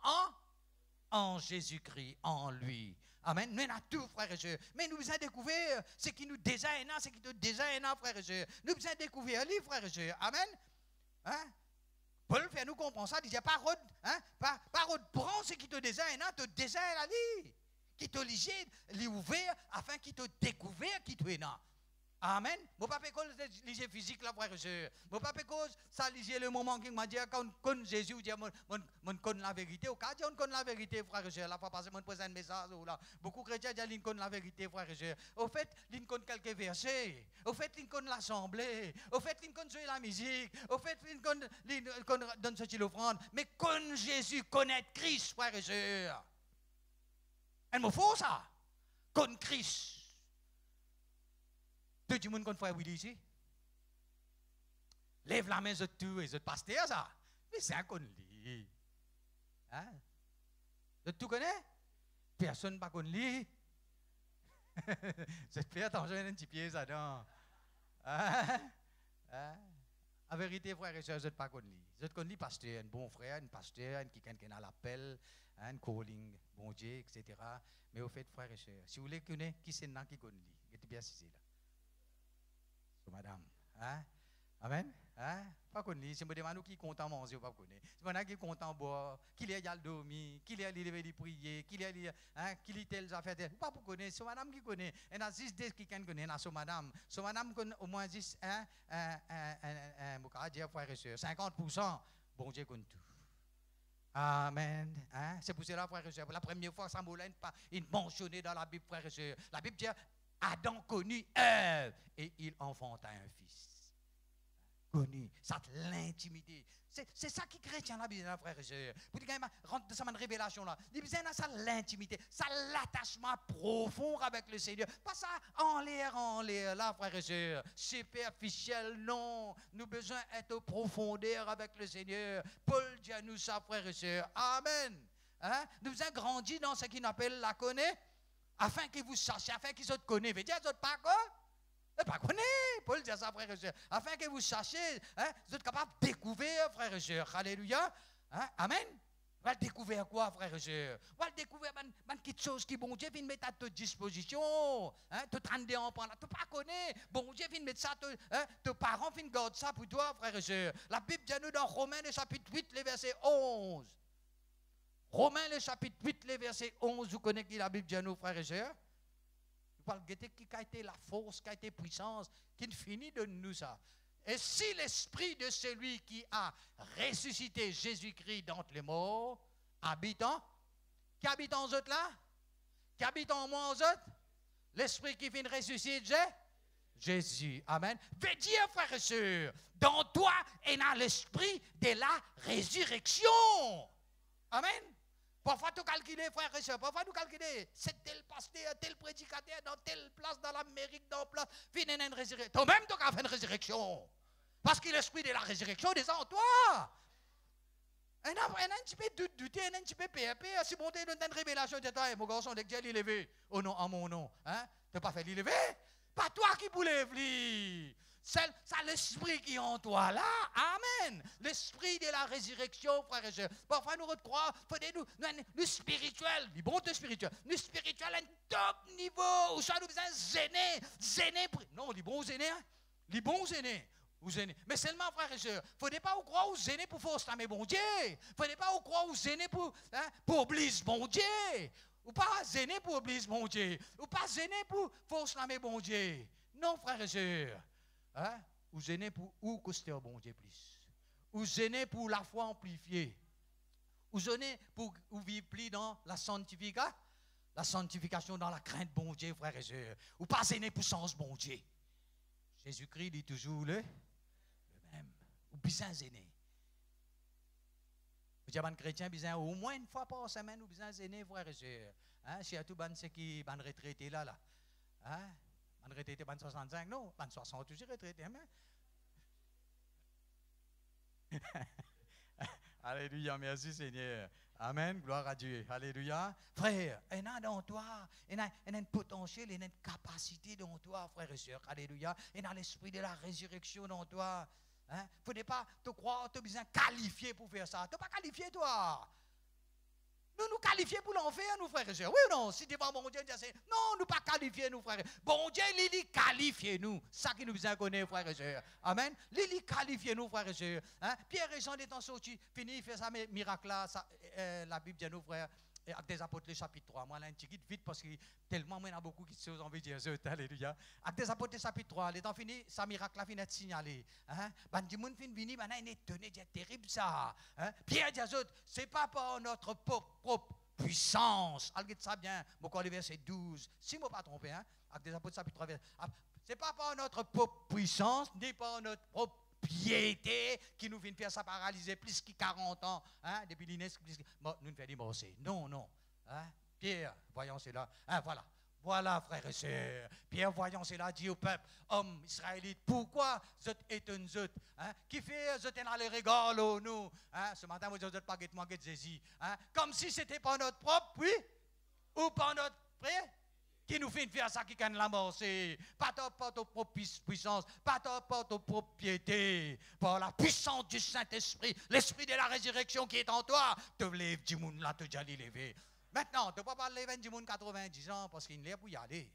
en Jésus-Christ, en lui. Amen. Nous avons tout, frères et sœurs. Mais nous avons découvert ce qui nous désigne, ce qui te désigne, frères et sœurs. Nous avons découvert lui, frères et sœurs. Amen. Hein? Paul fait nous comprendre ça, il dit parole, hein, parole prends ce qui te désigne, te désigne à lui, qui te lit ouvert afin qu'il te découvre qui tu es là. Amen. Mon papa école lisez physique là frère et sœur. Mon papa école ça lisez le moment qui m'a dit quand Jésus dit mon connaît la vérité. Au cas on connaît la vérité frère et sœur. La fois passée mon présent message là. Beaucoup de chrétiens disent connaît la vérité frère et sœur. Au fait, ils connaît quelques versets. Au fait, ils connaît l'assemblée. Au fait, ils connaît jouer la musique. Au fait, ils connaît donne ce l'offrande. Mais quand Jésus connaît Christ frère et sœur. Elle me faut ça. Connaît Christ. Tout le monde qu'on fait Willy ici? Lève la main, je tout et je pasteur ça. Mais c'est un qu'on lit. Hein? Je tout connais? Personne ne qu'on lit. Cette fait attention à un petit pied ça non. Hein? En vérité, frère et soeur, je ne pas qu'on lit. Je connais pasteur, un bon frère, un pasteur, un qui a l'appel, un calling, bon Dieu, etc. Mais au fait, frère et soeur, si vous voulez connaître qui c'est qui qu'on lit, il est bien ici là. Madame, hein? Amen, hein? Pas connu, c'est moi demande qui content manger ou pas connu. C'est moi qui content boire, qui est à dormir, qui est à lever de prier, qui est hein, qui lit telles affaires, pas pour connaître, c'est madame qui connaît. Et dans 6 des qui connaît, c'est madame. C'est madame connaît au moins 10 dire frère et sœur, 50%, bon Dieu connaît tout. Amen. Hein? C'est pour cela, frère et sœur, pour la première fois, Samuel il mentionné dans la Bible, frère et sœur. La Bible dit Adam connut Ève et il enfanta un fils. Connu, ça l'intimité. C'est ça qui chrétien là, bien frère et sœur. Pour dire qu'il rentre dans cette révélation là, il besoin de ça l'intimité, ça l'attachement profond avec le Seigneur. Pas ça en l'air là, frère et sœur. Superficiel, non. Nous besoin d'être profondeur avec le Seigneur. Paul dit à nous ça, frère et sœur. Amen. Hein? Nous besoin grandir dans ce qu'il appelle la connaît. Afin que vous sachiez, afin qu'ils se connaissent. Vous dire, vous n'êtes pas quoi? Vous n'êtes pas connaître. Paul dit ça, frère et sœur. Afin que vous sachiez, hein, vous êtes capable de découvrir, frère et sœur. Alléluia. Hein? Amen. Vous allez découvrir quoi, frère et sœur? Vous allez découvrir quelque chose qui, bon Dieu, vient mettre à ta disposition. Hein? Tu te en prendre. Tu ne pas connaître. Bon Dieu, vient mettre ça, tes parents viennent garder ça pour toi, frère et sœur. La Bible dit nous dans Romains, le chapitre 8, le verset 11. Romains, le chapitre 8, le verset 11, vous connaissez la Bible de nous, frères et sœurs? Vous parlez de qui a été la force, qui a été puissance, qui finit de nous ça. Et si l'esprit de celui qui a ressuscité Jésus-Christ d'entre les morts habite en, qui habite en eux là? Qui habite en moi en eux? L'esprit qui vient ressusciter Jésus. Amen. Veut dire, frères et sœurs, dans toi, il y a l'esprit de la résurrection. Amen. Parfois, tu calcules, frère et soeur, parfois, tu calcules, c'est tel pasteur, tel prédicateur, dans telle place, dans l'Amérique, dans place, finit une résurrection. Toi-même, tu as fait une résurrection. Parce que l'esprit de la résurrection est déjà en toi. Un petit peu douter, un petit peu PRP, si bon, tu as une révélation de toi, mon garçon, dès que Dieu l'a levé, au nom, en mon nom, hein? Tu n'as pas fait l'lever? Pas toi qui voulais lever. C'est l'esprit qui est en toi là. Amen. L'esprit de la résurrection, frère et sœur. Parfois, nous recroyons, nous spirituel, le bon de spirituel, nous spirituel à un top niveau, où ça nous besoin zéner. Non, les bons zénés, hein? Les bons zénés. Mais seulement, frère et sœur, il ne faut pas croire aux zénés pour force mais bon Dieu. Il ne faut pas croire aux zénés pour oublier bon Dieu. Ou pas zéné pour oublier bon Dieu. Ou pas zéné pour force mais bon Dieu. Non, frère et sœur. Hein? Ou gêné pour ou coster bon Dieu plus. Ou gêné pour la foi amplifiée. Ou gêné pour vivre plus dans la sanctification dans la crainte bon Dieu, frère et sœur. Ou pas gêné pour sens bon Dieu. Jésus-Christ dit toujours le même. Ou bien gêné. Vous dites à un chrétien, au moins une fois par semaine, ou bien gêné, frère et sœur. Hein? Si à tout ban c'est qui ban retraité là. Hein? On retraité ban 65, non, ban 60 toujours retraité, mais. Alléluia, merci Seigneur. Amen, gloire à Dieu. Alléluia. Frère, il y a dans toi, il y a un potentiel, il y a une capacité dans toi, frère et soeur. Alléluia. Il y a l'esprit de la résurrection dans toi. Il ne faut pas te croire, tu as besoin de qualifier pour faire ça. Tu n'es pas qualifié, toi. Nous qualifions pour l'enfer, nous, frères et sœurs. Oui ou non? Si devant mon Dieu, non, nous pas qualifiés, nous, frères. Bon Dieu, il qualifie nous. Ça qui nous besoin connaître, frères et sœurs. Amen. Il qualifie nous, frères et sœurs. Hein? Pierre et Jean étant sortis, fini, fait ça, miracle là, la Bible dit nous, frères. Actes des Apôtres, le chapitre 3. Moi, là, un petit guide vite parce que tellement, moi, il y a beaucoup qui se envie de dire, alléluia. Actes des Apôtres, le chapitre 3. L'étant fini, ça miracle a fini de signaler. Hein? Ben, du monde fin vini, ben, il est étonné, c'est terrible ça. Hein? Pierre dit aux autres, c'est pas par notre propre puissance. Regardez ça bien, mon le verset 12. Si je ne me pas trompé, hein? Actes des Apôtres, chapitre 3, c'est pas par notre propre puissance, ni par notre propre piété qui nous vient faire ça paralyser plus que 40 ans, hein, depuis l'INES, bon, nous nous fait divorcer. Non, non. Hein? Pierre, voyons cela. Hein, voilà. Voilà, frères et sœurs. Pierre, voyons cela, dit au peuple, hommes israélites, pourquoi vous êtes un zut? Hein? Qui fait vous êtes dans les régal, nous? Hein? Ce matin, vous êtes pas guettement Jésus. Hein? Comme si c'était pas notre propre, oui? Ou pas notre frère? Qui nous fait faire ça qui gagne la mort, c'est pas ta propre puissance, pas ta propre piété, par la puissance du Saint-Esprit, l'esprit de la résurrection qui est en toi, te lève du monde là, te déjà levé. Maintenant, tu ne peux pas lever du monde 90 ans parce qu'il est pour y aller.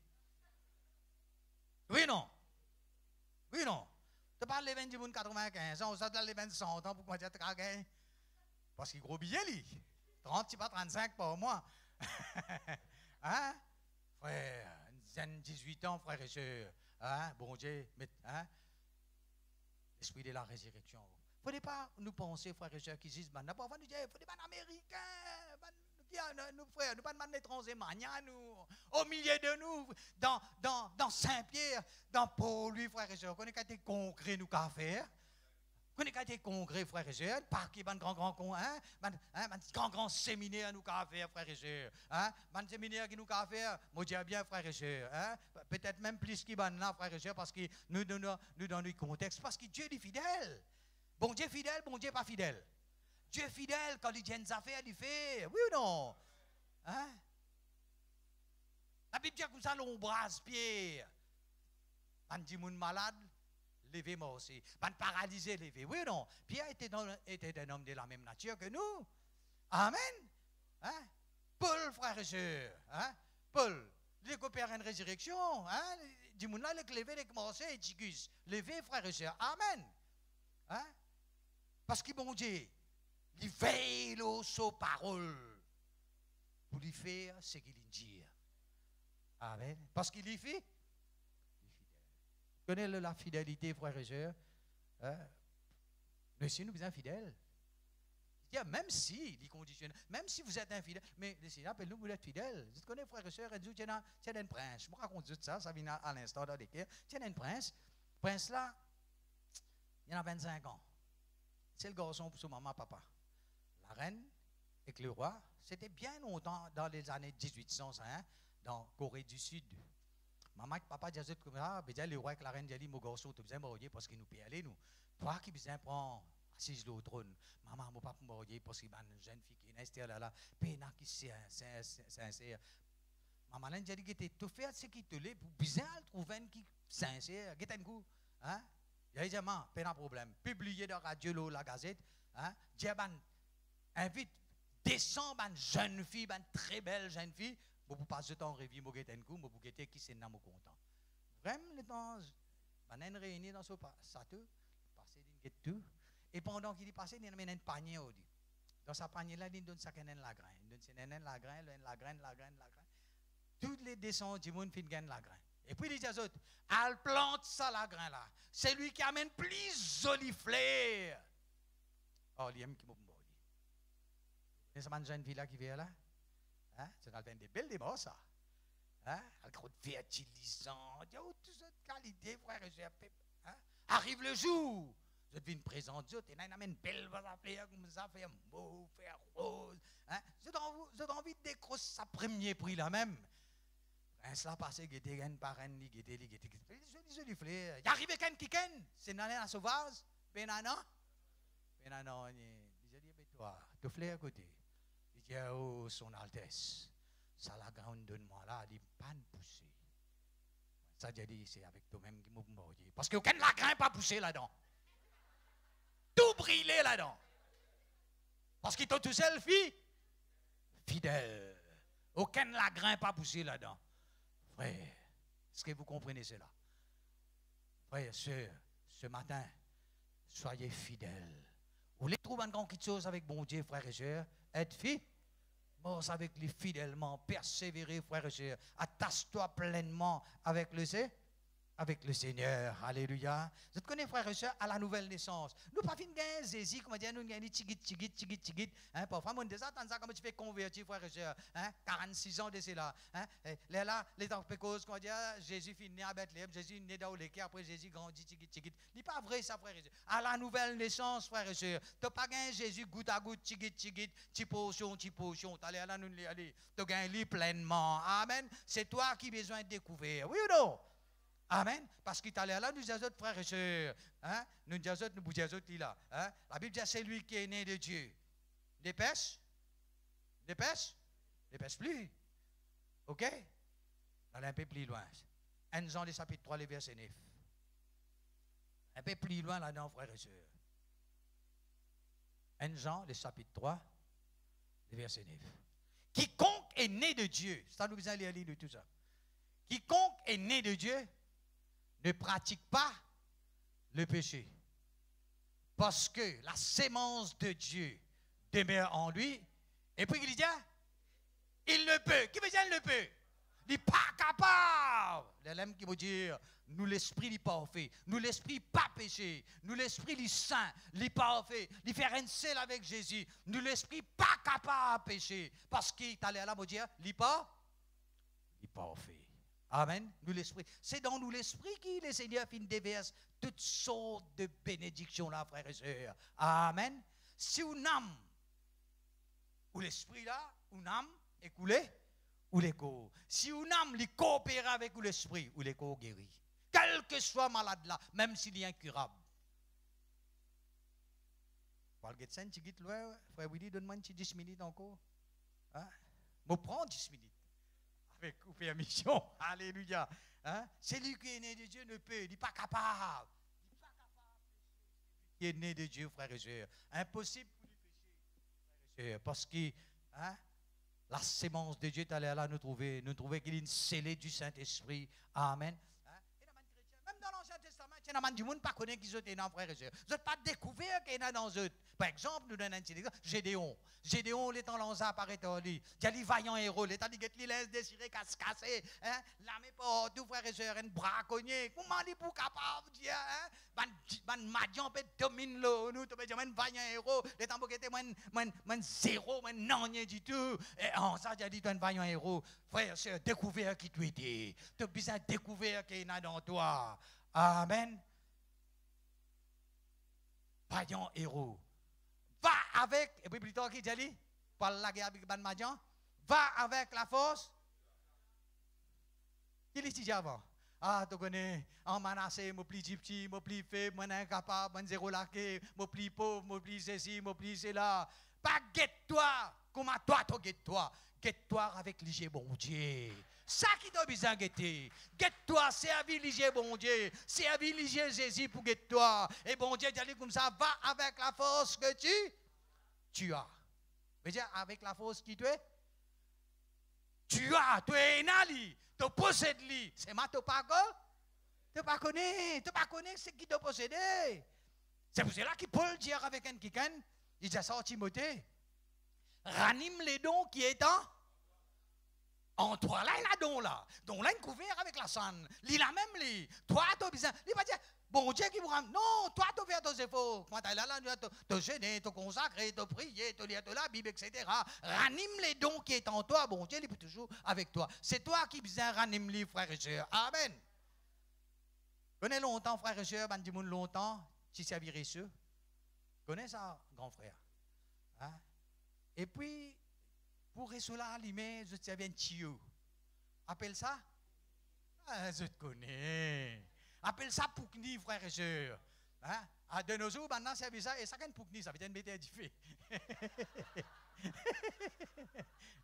Oui, non? Oui, non? Tu ne peux pas lever du monde 95 ans, ça doit lever 100 ans pour moi dire que parce qu'il gros billet, lui. 30, pas 35 par mois. Hein? Frère, 18 ans, frère et soeur, hein, bon Dieu, hein, l'esprit de la résurrection. Il ne faut pas nous penser, frères et soeurs, qui disent, il ne faut pas nous dire, il faut des Américains, nous frères, nous pas de étrangers, nous, au milieu de nous, dans Saint-Pierre, dans Paul, lui, frères et soeurs, qu'on est concret, nous, qu'à faire. Vous connaissez des congrès, frères et sœurs, par qui un grand séminaire nous qu'a faire, frères et sœurs. Hein? Un séminaire qui nous qu'a faire, moi dis bien, frères et sœurs. Hein? Peut-être même plus qu'il là, frères et sœurs, parce que nous donnons le contexte, parce que Dieu est fidèle. Bon Dieu fidèle, bon Dieu pas fidèle. Dieu est fidèle quand il dit une affaire, il fait. Oui ou non? Hein? La Bible dit comme ça, l'ombrase, Pierre. Un petit monde malade. Levé moi aussi. Pas de paralysé, levé. Oui ou non? Pierre était un homme de la même nature que nous. Amen. Hein? Paul, frère et sœur. Hein? Paul, il opère une résurrection. Hein? Du monde là, il levé, il morceaux et ticus. Levé, frère et sœur. Amen. Hein? Parce que bon Dieu, il veille aux paroles pour lui faire ce qu'il dit. Amen. Parce qu'il y fait. Connaissez la fidélité, frères et sœurs. Hein? Mais si nous sommes fidèles, même si, il conditionne, même si vous êtes infidèle, mais le Seigneur appelle nous, vous êtes fidèles. Vous connaissez, frères et sœurs, et Dieu, tiens un prince. Je me raconte tout ça, ça vient à l'instant dans l'équerre. Tiens un prince. Prince là, il y en a 25 ans. C'est le garçon pour son maman, papa. La reine et le roi, c'était bien longtemps dans les années 1800, hein, dans Corée du Sud. Maman et papa disaient comme ça, le roi et la reine disaient, mon garçon, tu as besoin de marier parce qu'il nous peut aller, nous. Toi qui besoin de prendre assise au trône, maman, mon papa marier parce qu'il y a une jeune fille qui est restée là, péna qui sincère. Maman a dit que tu as fait ce qui te l'est, pour bien trouver un qui sincère, qui un coup, hein? Il y a dit, pas de problème. Publié dans la radio, la gazette, hein? Diaban invite, descend une jeune fille, une très belle jeune fille, pour passer ton revue, pour guetter un coup, pour guetter qui c'est non content. Vraiment, le temps, on a une réunion dans ce château, passer d'une guette tout, et pendant qu'il est passé, il amène un panier au dit. Dans sa panier là, il donne ça qu'un la grain, il donne la grain. Toutes les descentes du monde fin gagne la grain. Et puis il dit aux autres, elle plante ça la grain là. C'est lui qui amène plus joli flair. Oh, il aime qui m'a dit. C'est une jeune fille là qui vient là. Hein? C'est dans des belles démos, ça. Hein? Un gros fertilisant. Oh, toute cette qualité, frère et sœur. Hein? Arrive le jour. Je devine présenter Dieu. Et là, il amène une belle fleur comme ça, faire mauve, faire rose. Hein? J'ai envie de décrocher sa premier prix là même. Prince là, passé, guetter, gagne, parraine, guetter. Je fleur. Il arrive quelqu'un qui ken. C'est nané à sauvage. Benana. Benana, il dit, toi, tu fleur à côté. Il dit, oh, son Altesse, ça la grande donne-moi là, il dit, pas de pousser. Ça, j'ai dit, c'est avec toi-même qui m'a mordu. Parce qu'aucun lagrin pas poussé là-dedans. Tout brûlé là-dedans. Parce qu'il t'a tout seul, fille, fidèle. Aucun lagrin pas poussé là-dedans. Frère, est-ce que vous comprenez cela? Frère, sœur, ce matin, soyez fidèles. Vous voulez trouver une grande chose avec bon Dieu, frères et sœurs? Être fidèles. Marche avec lui fidèlement, persévérer, frère et sœur. Attache-toi pleinement avec le Seigneur. Alléluia. Vous connaissez, frère et sœur, à la nouvelle naissance. Nous pas fin gagner Jésus, comme dire, nous gagnons tigit. Parfois, on dit ça, comment tu fais convertir, frère et sœur. 46 ans de cela. Là, les temps cause, comment dire, Jésus finit à Bethléem, Jésus né dans le cœur, après Jésus grandit, tigit. Ce n'est pas vrai, ça, frère et sœur. À la nouvelle naissance, frère et sœur, tu n'as pas gagné Jésus goutte à goutte, tigit, petit potion. Allez, là, nous allez. Tu gagnes pleinement. Amen. C'est toi qui as besoin de découvrir. Oui ou non? Amen. Parce qu'il est allé là, nous disons, frères et sœurs, nous disons, nous disons, là. La Bible dit, c'est lui qui est né de Dieu. Dépêche plus. Ok? Allez un peu plus loin. 1 Jean, le chapitre 3, le verset 9. Un peu plus loin là-dedans, frères et sœurs. 1 Jean, le chapitre 3, le verset 9. Quiconque est né de Dieu, ça nous besoin de lire tout ça. Quiconque est né de Dieu, ne pratique pas le péché. Parce que la sémence de Dieu demeure en lui. Et puis il dit, il le peut. Qui veut dire il le peut? Il n'est pas capable. L'élève qui veut dire, nous l'esprit n'est parfait. Nous l'esprit pas péché. Nous l'esprit est saint, il est parfait. Il fait un seul avec Jésus. Nous l'esprit pas capable de pécher. Parce qu'il est allé là, il dire, il n'est pas parfait. Amen. Nous l'esprit. C'est dans nous l'esprit qui le Seigneur fin déverse toutes sortes de bénédictions là, frères et sœurs. Amen. Si une âme, ou l'esprit là, une âme est coulée, ou l'écho. Si une âme lui coopère avec l'esprit, ou l'écho guérit. Quel que soit malade là, même s'il est incurable. Frère Willy, donne-moi 10 minutes encore. Je prends 10 minutes. Avec permission. Alléluia. C'est lui qui est né de Dieu ne peut. Il n'est pas capable. Il n'est pas capable. Il est né de Dieu, frère et sœur. Impossible pour lui pécher. Parce que la sémence de Dieu est allée là nous trouver qu'il est une scellée du Saint-Esprit. Amen. Même dans l'Ancien Testament, il y a du monde qui ne connaît pas qu'ils sont dans frère et sœur. Vous n'avez pas découvert qu'il y en a dans eux. Par exemple, nous donnons un petit exemple. Gédéon, l'étant lancé apparaît en lui. Il y a les vaillants héros. L'état dit qu'il laisse désirer casse-casser. L'armée partout, frère et sœur, un braconnier. Comment dit pour capable de dire, ban madian peut dominer l'eau. Nous, tu peux dire, un vaillant héros. L'état qui était, man zéro, man non, rien du tout. Et en ça, il a dit, un vaillant héros. Frère et sœur, découvert qui tu étais. Tu as besoin de découvrir qu'il y en a dans toi. Amen. Vaillant héros. Va avec, et puis plus tard, qui dit, parle la guerre avec Ban Madian, va avec la force. Qui l'a dit avant? Tu connais, en Manassé, mon plus petit, mon plus faible, mon incapable, mon zéro laqué, mon plus pauvre, mon plus ceci, mon plus cela. Pas guette-toi, comment toi, tu guette-toi. Guette-toi avec l'IG bon Dieu. Ça qui t'a besoin de guetter. Guette-toi, servis l'IG bon Dieu. Servis l'IG Jésus pour guette-toi. Et bon Dieu dit comme ça, va avec la force que tu as. Mais dire avec la force qui tu es? Tu as, tu es nali, tu possèdes lui. C'est ma tu pas connais ce qui te possède. C'est pour cela que Paul dit avec un kikan, il dit ça à Timothée. Ranime les dons qui est en toi. Là, il a don là. Donc là, il est couvert avec la sanne. Il a même lui. Toi, tu as besoin. Il va dire, bon Dieu qui vous rend. Non, toi, tu fais tes efforts. Quand tu es là, tu te gêner, te consacrer, te prier, te lire de la Bible, etc. Ranime les dons qui est en toi. Bon Dieu, il est toujours avec toi. C'est toi qui besoin ranime les frères et sœurs. Amen. Connais longtemps, frères et sœurs, ben, dis-moi longtemps, si c'est viré ceux. Connais ça, grand frère. Et puis, pour cela, je te savais un tuyau. Appelle ça? Je te connais. Appelle ça Poukni, frère et sœur. De nos jours, maintenant, c'est ça. Et ça, c'est Poukni, ça veut dire une bêtise du fait.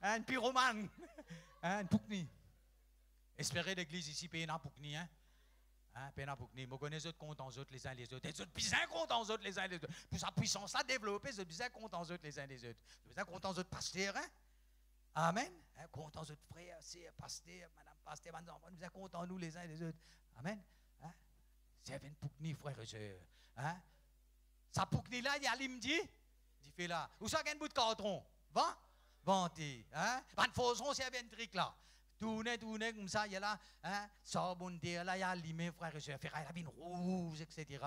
Un pyromane. Un Poukni. Espérez l'église ici, payer un Poukni. Je connais les autres comptent en autres les uns les autres. Les autres bien comptent en autres les uns les autres. Pour sa puissance à développer, les autres bien comptent en autres les uns les autres. Les autres comptent en autres pasteurs. Amen. Comptent en autres frères, sœurs, pasteurs, madame pasteur, madame enfants. Nous comptent en nous les uns les autres. Amen. C'est un Poukni, frère et sœur. Ça Poukni là, il y a l'imdi. Il fait là. Où ça, il y a un bout de carton? Va. vanter. Hein? Pas de façon, c'est un truc là. Tourner comme ça, il y a là, hein, ça, bon Dieu, là, il y a limé, frère et soeur, faire la vigne rouge, etc.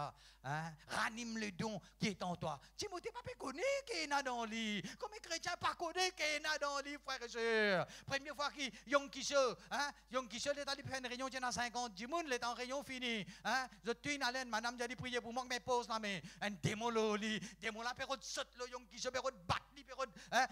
Hein? Ranime le don qui est en toi. Timothée, pas connaît qu'il y a dans le lit. Comme les chrétiens, pas connaît qu'il y a dans le lit, frère et soeur. Première fois qu'il y a un Kisho, hein, Yom Kisho, il est allé faire une réunion, il y en a 50, 10 personnes, il est en réunion fini. Hein? Je suis une haleine, madame, j'ai dit prier pour moi, mais pose la main. Un démon là, au lit, démon là, période saute, Yom Kisho, période bat, période, hein,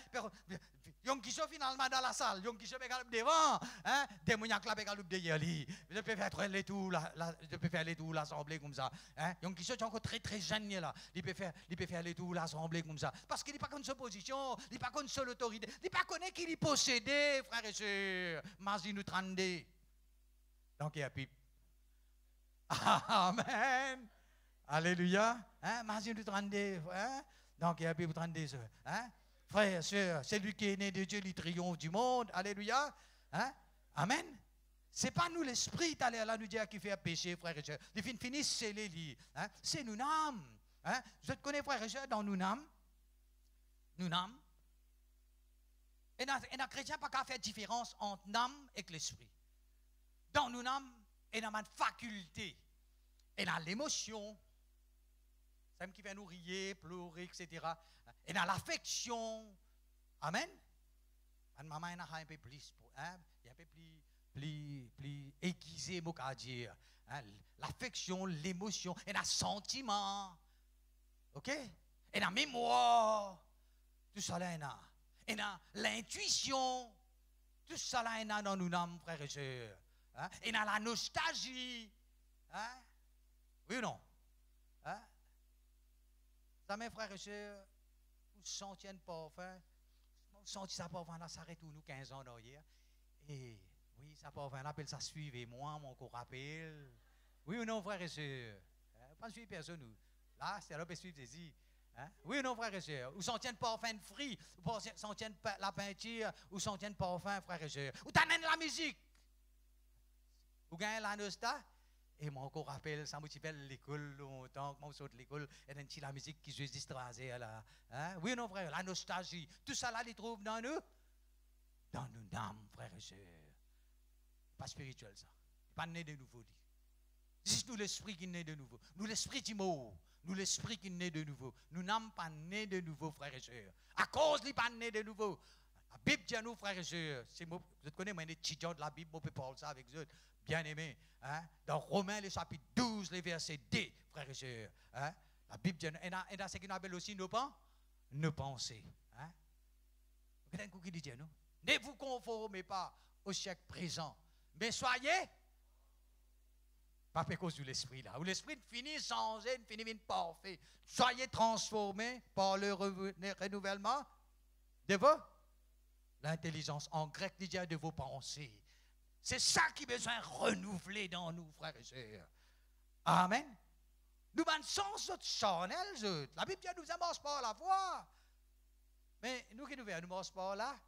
Yom Kisho finalement dans la salle, Yom Kisho période devant. Hein? Des mouniacs là, derrière lui. Je peux faire les tours, je peux faire les tours, l'assemblée comme ça. Hein? Donc, qui sont encore très, très jeunes là. Il peut faire les tours, l'assemblée comme ça. Parce qu'il n'est pas comme sa position, il n'est pas comme seule autorité, il n'est pas connu qu'il est possédé, frère et sœurs. Mazi nous trandé. Donc, il y a pipe. Amen. Alléluia. Hein? Mazi nous trandé. Hein? Donc, il y a pipe trandé. Hein? Frère et sœurs, c'est lui qui est né de Dieu, il triomphe du monde. Alléluia. Hein? Amen. Ce n'est pas nous l'esprit d'aller là nous dire qui fait péché, frère et sœurs. Les finis, c'est les lits. Hein? C'est nous âmes. Hein? Je te connais, frère et sœurs, dans nous âmes. Nous âmes. Et les chrétiens pas qu'à faire différence entre l'âme et l'esprit. Dans nous âmes, il y a une faculté. Et dans l'émotion. C'est ce qui fait nous rire, pleurer, etc. Et dans l'affection. Amen. Maman a un peu plus, hein, un peu plus aiguisé, moi, qu'à dire. Hein, l'affection, l'émotion, et le sentiment. OK? Et la mémoire. Tout ça là, et l'intuition. Tout ça là, dans nous âmes, frères et sœurs. Hein? Et dans la nostalgie. Hein? Oui ou non? Hein? Ça, mes frères et sœurs, vous ne sentiez pas enfin. Senti ça pas là s'arrête nous 15 ans d'hier. Et oui, ça pas là appelle ça suivez-moi, mon corps rappelle. Oui ou non, frère et sœur? Pas suivre personne nous. Là, c'est là pour suivre Jésus. Hein? Oui ou non, frère et sœur? Ou s'en tiennent pas enfin de fruits, ou s'en tiennent pas la peinture, ou s'en tiennent pas enfin, frère et sœur. Ou t'amènes la musique. Ou gagnez la nostalgie. Et moi encore rappelle, ça me fait l'école longtemps, quand je saute l'école, et then la musique qui joue distraisée là. Hein? Oui, non, frère, la nostalgie, tout ça là, les trouve dans nous âmes, frères et sœurs. Pas spirituel ça. Pas né de nouveau dit. C'est nous l'esprit qui naît de nouveau. Nous l'esprit qui mort. Nous l'esprit qui naît de nouveau. Nous n'sommes pas nés de nouveau, frères et sœurs. À cause de pas né de nouveau. La Bible dit à nous, frères et sœurs, vous connaissez, moi, un étudiant de la Bible, je peux parler ça avec vous. Bien aimé, hein? Dans Romains, le chapitre 12, les versets D, frères et sœurs. Hein? La Bible dit, et dans ce qu'on appelle aussi nos pensées. Hein? Vous avez un coup qui dit, non? Ne vous conformez pas au siècle présent, mais soyez, pas à cause de l'esprit là, où l'esprit finit changé, finit parfait. Soyez transformés par le renouvellement de l'intelligence. En grec, il dit de vos pensées. C'est ça qui a besoin de renouveler dans nous, frères et sœurs. Amen. Nous avons sens de charnel. La Bible dit nous ne marche pas à la foi. Mais nous qui nous ne marche pas là.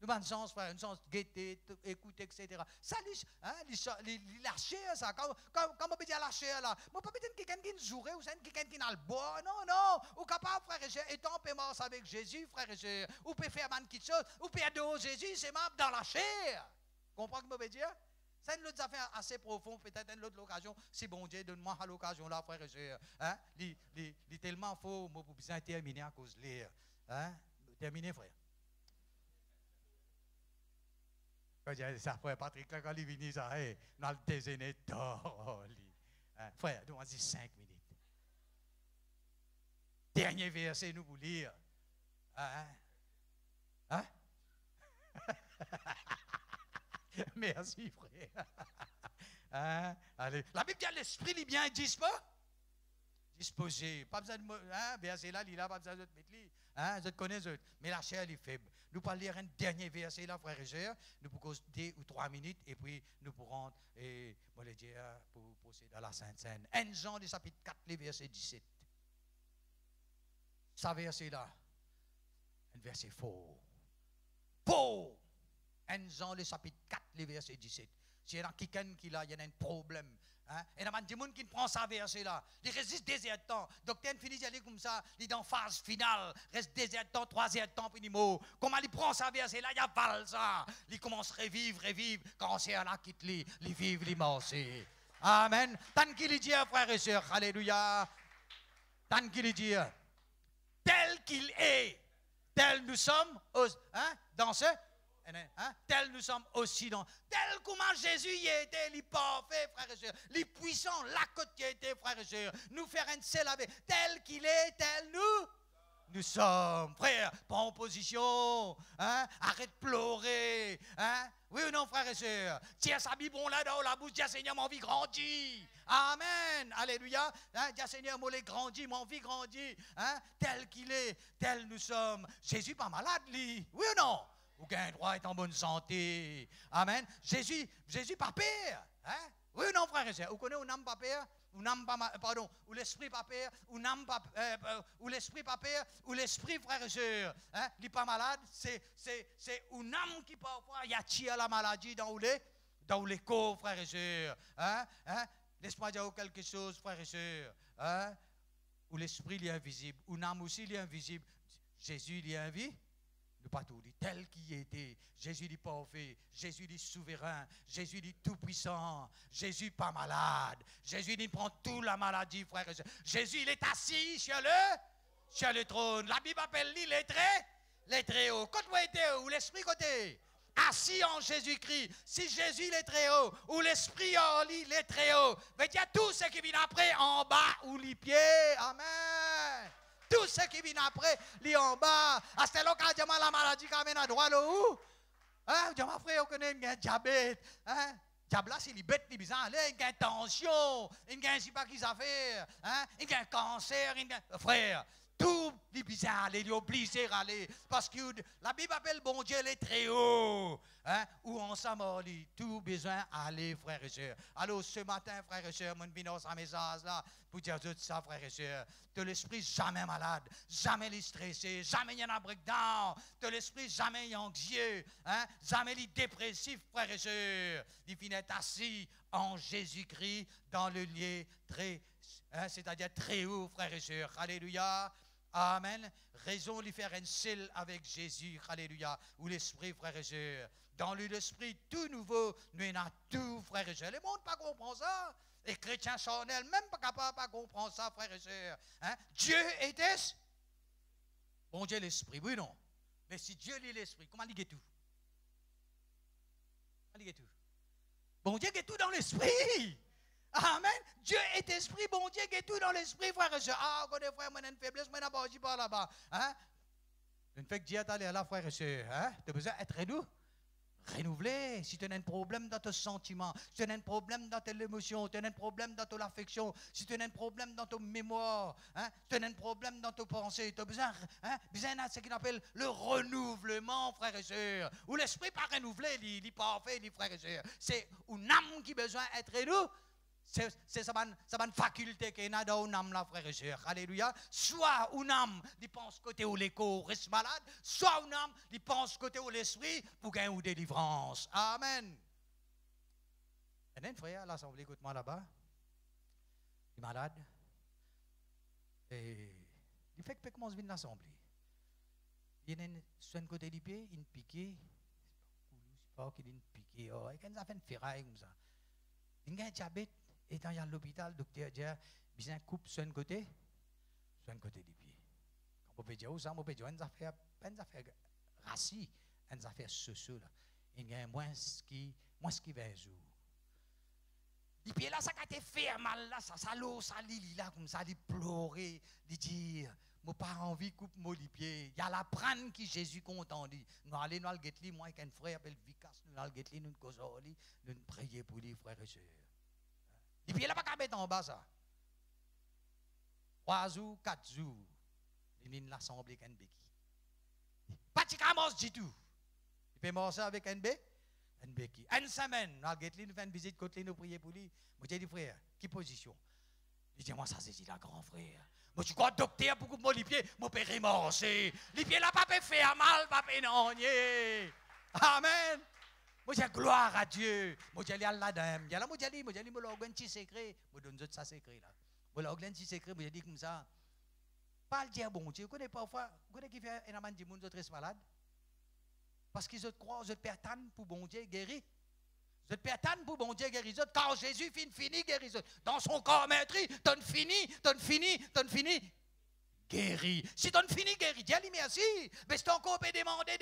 Nous avons sens, frère, un sens de guetter, écouter, etc. Ça, les lâcher, ça. Quand on peut dire lâcher là, on ne peut pas dire quelqu'un qui nous jouerait ou quelqu'un qui n'a le bois. Non, non. Ou capable, frère et sœur, étant paiement avec Jésus, frère et sœur. Ou peut faire man qui chose, ou peut adorer Jésus, c'est même dans la chair. Comprends ce que je veux dire? C'est une autre affaire assez profonde, peut-être une autre occasion. Si bon Dieu donne-moi à l'occasion là, frère et sœur. Hein? Il est tellement faux, moi, pour bien terminer à cause de l'air. Hein? Terminer, frère. Quand j'ai ça, frère Patrick, quand il vient, ça, hey, dans le déjeuner, hein? Frère, nous, on dit 5 minutes. Dernier verset, nous vous lire. Hein? Hein? Merci, frère. Hein? Allez. La Bible dit l'esprit est bien disposé. Pas besoin de hein? Verset là, il a pas besoin de mettre lui. Hein? Je te connais, mais la chair est faible. Nous allons lire un dernier verset là, frère et sœur. Nous pourrons 2 ou 3 minutes et puis nous pourrons, et moi le dire, pour procéder à la Sainte Seine. 1 Jean, du chapitre 4, le verset 17. Ça verset là, un verset faux. Faux! 1 Jean, le chapitre 4, le verset 17. s'il y en a quelqu'un qui là, il y en a un problème. Hein? Et il y a des gens qui prennent ça verset là. Il résiste des heures de temps. Docteur finit d'aller comme ça. Il est dans phase finale. Reste des heures de temps, 3 heures de temps, puis il mot. Comment il prend ça verset là, il avale ça. Il commence à revivre. Quand c'est là quitte lui, il vit, il marche. Amen. Tant qu'il dit, frères et sœurs, alléluia. Tant qu'il dit, tel qu'il est, tel nous sommes, hein, dans ce. Hein? Tel nous sommes aussi dans. Tel comment Jésus y était, il parfait, frères et sœurs. Les puissants, la côte qui était, frères et sœurs. Nous faire un seul avec. Tel qu'il est, tel nous sommes. Frère, pas en position. Hein? Arrête de pleurer. Hein? Oui ou non, frères et sœurs? Tiens sa Bible là dans la bouche, dis Seigneur, mon vie grandit. Amen. Alléluia. Hein? Dis Seigneur, mon vie grandit, mon vie grandit. Hein? Tel qu'il est, tel nous sommes. Jésus pas malade, lui. Oui ou non? Ou qu'un droit est en bonne santé. Amen. Jésus pas père. Hein? Oui ou non, frère et sœur? Vous connaissez ou n'aime pas père? Ou n'aime pas, pardon, ou l'esprit pas père? Ou n'aime pas, ou l'esprit pas père? Ou l'esprit, frère et sœur? Hein? Il n'est pas malade. C'est ou n'aime qui parfois, il y a tiré la maladie dans les corps, frère et sœur. Hein? Hein? Laisse-moi dire quelque chose, frère et sœur. Hein? Ou l'esprit, il est invisible. Ou n'aime aussi, il est invisible. Jésus, il est invisible. Pas tout dit, tel qu'il était. Jésus dit parfait, Jésus dit souverain, Jésus dit tout puissant, Jésus pas malade, Jésus dit prend toute la maladie, frère et sœurs. Jésus il est assis sur le trône. La Bible appelle lui les très hauts. Quand vous êtes où l'esprit côté assis en Jésus-Christ, si Jésus il est très haut, ou l'esprit en lui il est très haut, mais il y a tout ce qui vient après en bas ou les pieds. Amen. Tout ce qui vient après, les en bas. À cette occasion, la maladie qui amène à droite, là où? Hein? Mon frère, on connaît un diabète. Hein? Diable là, c'est les bêtes, les bizarres. Il y a une tension. Il y a un si pas qu'ils affaires. Hein? Il y a un cancer. Frère, tout les bizarres, les obligés à aller. Parce que la Bible appelle bon Dieu les très hauts. Hein? Où on s'en tout besoin aller, frères et sœurs. Alors, ce matin, frères et sœurs, mon binos à message là, pour dire tout ça, frères et sœurs. De l'esprit jamais malade, jamais les stressé, jamais il y en a breakdown. De l'esprit jamais anxieux, hein? Jamais les dépressifs, frères et sœurs. Il finit assis en Jésus-Christ dans le lieu très, hein, c'est-à-dire très haut, frères et sœurs. Alléluia. Amen. Raison de faire un seul avec Jésus. Alléluia. Ou l'esprit, frères et sœurs. Dans l'esprit tout nouveau, nous avons tout, frères et sœurs. Le monde pas comprend ça. Les chrétiens charnels, même pas capables de comprendre ça, frères et sœurs. Hein? Dieu était bon Dieu l'esprit, oui non. Mais si Dieu est l'esprit, comment il est tout? Comment il est tout? Bon Dieu est tout dans l'esprit. Amen. Dieu est esprit, bon Dieu est tout dans l'esprit, frères et sœurs. Ah, quand des frères, moi, j'ai une faiblesse, moi, je n'ai pas là-bas. Hein? Une fois que Dieu est allé là, frères et sœurs, hein? Tu as besoin d'être renouvelé. Si tu as un problème dans tes sentiments, si tu as un problème dans tes émotions, si tu as un problème dans ton affection, si tu as un problème dans ton mémoire, hein, si tu as un problème dans tes pensées, tu as besoin de ce qu'on appelle le renouvellement, frères et sœurs. Ou l'esprit pas renouvelé, il n'est pas fait, frères et sœurs. C'est une âme qui a besoin d'être renouvelée. C'est sa faculté qu'il y a dans une âme, là, frère et sœur. Alléluia. Soit une âme qui pense côté où l'écho reste malade, soit une âme qui pense côté où l'esprit pour gagner une délivrance. Amen. Et un frère, l'assemblée, écoute-moi là-bas. Il est malade. Et il fait que commence à venir l'assemblée. Il y a sur un côté du pied, il est piqué. C'est pas qu'il est piqué. Oh, et quand ça fait une ferraille comme ça. Il y a un diabète. Et quand il y a l'hôpital, le docteur dit, bien coupe sur un côté du pied. Quand on peut dire, on peut dire, une affaire racine, une affaire socio là. Il y a moins qui 20 jours. Et puis là, ça a été fait mal là, ça l'eau, ça lit là, comme ça, il pleurait, il dit, moi pas envie de couper mon pied. Il y a la prenne qui Jésus content dit. Nous allons dans le guetli, moi avec un frère appelle Vicas, nous allons le guetli, nous causons, nous prions pour les frères et sœurs. Et puis il n'a pas qu'à mettre en bas ça. 3 jours, 4 jours, il y a l'assemblée avec un béquille. Pas de camos du tout. Il peut marcher avec un béquille. Une semaine, nous allons faire une visite côté nous prier pour lui. Moi j'ai dit frère, quelle position? Il dit moi ça c'est la grand frère. Moi je crois docteur pour couper les pieds, mon père est marché. Les pieds là pas fait faire mal, pas fait non. Amen. Moi, j'ai gloire à Dieu. Moi, j'ai Allah dame. Moi, j'ai dit, moi, j'ai un petit secret. Moi, donne ça secret là. Moi, j'ai un petit secret. Moi, j'ai dit comme ça. Pas le dire bon Dieu. Vous connaissez parfois, vous connaissez qui fait un amant de monde très malade? Parce qu'ils croient, ils pertannent pour bon Dieu guérir. Ils pertannent pour bon Dieu guérir. Quand Jésus fini guérir. Dans son corps meurtri, t'en fini. Guéri. Si tu fini guéri, dis-lui merci. Mais si tu encore peux demander.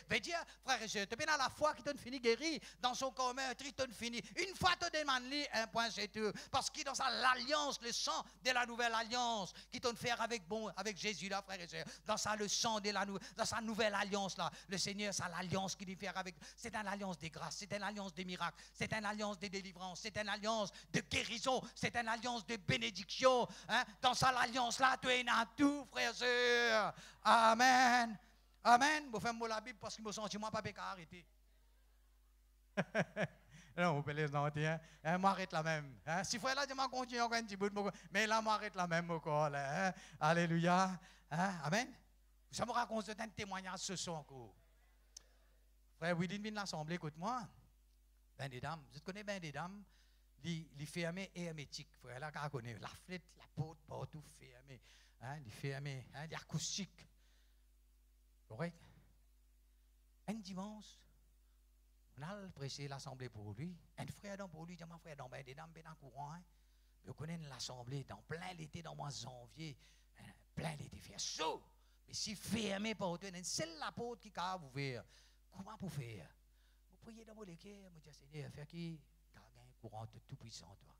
Veut dire, frère et soeur, tu es dans la foi qui t'a fini guéri. Dans son corps meurtri, t'as fini. Une fois tu demandes lui un point, c'est tout. Parce qu'il est dans l'alliance, le sang de la nouvelle alliance, qui t'a fait avec Jésus là, frère et soeur. Dans ça, le sang dans sa nouvelle alliance là. Le Seigneur, c'est l'alliance qu'il fait avec. C'est une alliance des grâces, c'est une alliance des miracles, c'est une alliance des délivrances, c'est une alliance de guérison, c'est une alliance de bénédiction. Hein? Dans ça, l'alliance là, tu es dans tout, frère et sœur. Amen. Amen. Je fais la Bible parce que je me sens, moi, pas arrêter. Non, vous pouvez les noter, hein? M'arrête la même. Hein? Si frère là, je m'en continue encore un petit bout, mais là, m'arrête la même encore. Là, hein? Alléluia. Hein? Amen. Ça me raconte un témoignage ce soir encore. Frère Willy vient de l'Assemblée, écoute-moi. Ben des dames, vous connaissez ben des dames? Les fermés hermétiques, frère, là, qu'on connaît, la flûte, la porte, partout fermé, hein, les fermés, hein, les acoustiques. Correct? Un dimanche, on a pressé l'assemblée pour lui. Un frère dans pour lui, dit, mon frère, dans ben des dames, ben en courant, hein. Mais on connaît l'assemblée dans plein l'été, dans le mois de janvier, hein, plein l'été, fait chaud. Mais si fermé partout, c'est la porte qui a ouvert. Comment pour faire? Vous priez dans mon cœur, vous dites, Seigneur, faire qui? Courant de tout puissant, toi.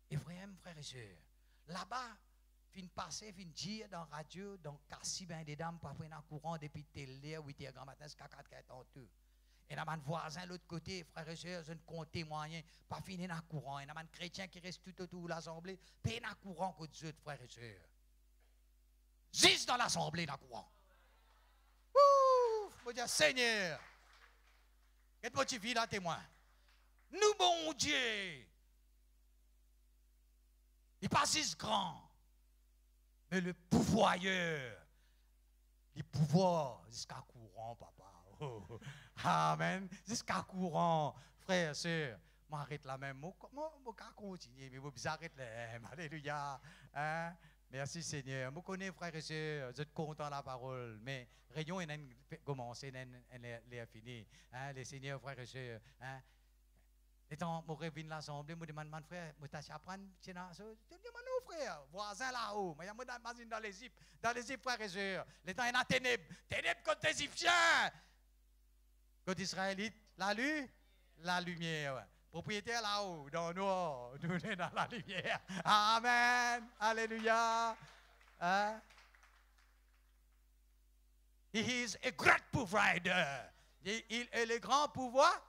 Et frère et soeur, là-bas, fin passer, fin dire dans la radio, dans Cassi, ben des dames, parfois dans courant depuis télé, 8h grand matin, jusqu'à 4h en tout. Et dans mon voisin, l'autre côté, frère et soeur, je ne compte témoigner, pas fini dans le courant. Et dans mon chrétien qui reste tout autour de l'assemblée, pas dans le courant que Dieu, frère et soeur. Juste dans l'assemblée, dans le courant. Ouh, je dis, Seigneur, qu'est-ce que tu vis là, témoin? Nous, bon Dieu, il pas si grand, mais le pouvoyeur, le pouvoir jusqu'à courant, papa. Oh. Amen. Jusqu'à courant, frère, sœur. M'arrête la même. Je continuer, mais vous arrêtez là. Alléluia. Hein? Merci Seigneur. Je connais, frère et sœur, vous êtes contents de la parole, mais réunion est commencé, elle est finie. Hein? Les seigneurs, frères et sœurs. Hein? Et quand je reviens de l'assemblée, je demande, mon frère, je t'apprends, je demande mon frère, voisin là-haut, je me dans les Égyptes, frères et sœurs. Les temps, il y a ténèbres contre les Égyptiens. Contre les Israélites, la lumière. Propriétaire là-haut, dans le noir, nous sommes dans la lumière. Amen. Alléluia. Hein? He is a great provider. Il est le grand pouvoyeur.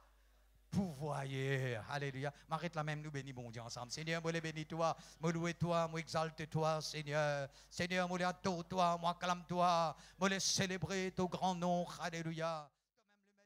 Alléluia. M'arrête la même, nous bénis bon Dieu ensemble. Seigneur, moi les bénis toi, moi louer toi, moi exalte toi, Seigneur. Seigneur, moi les adore toi, moi acclame toi, moi les célébrer ton grand nom. Alléluia.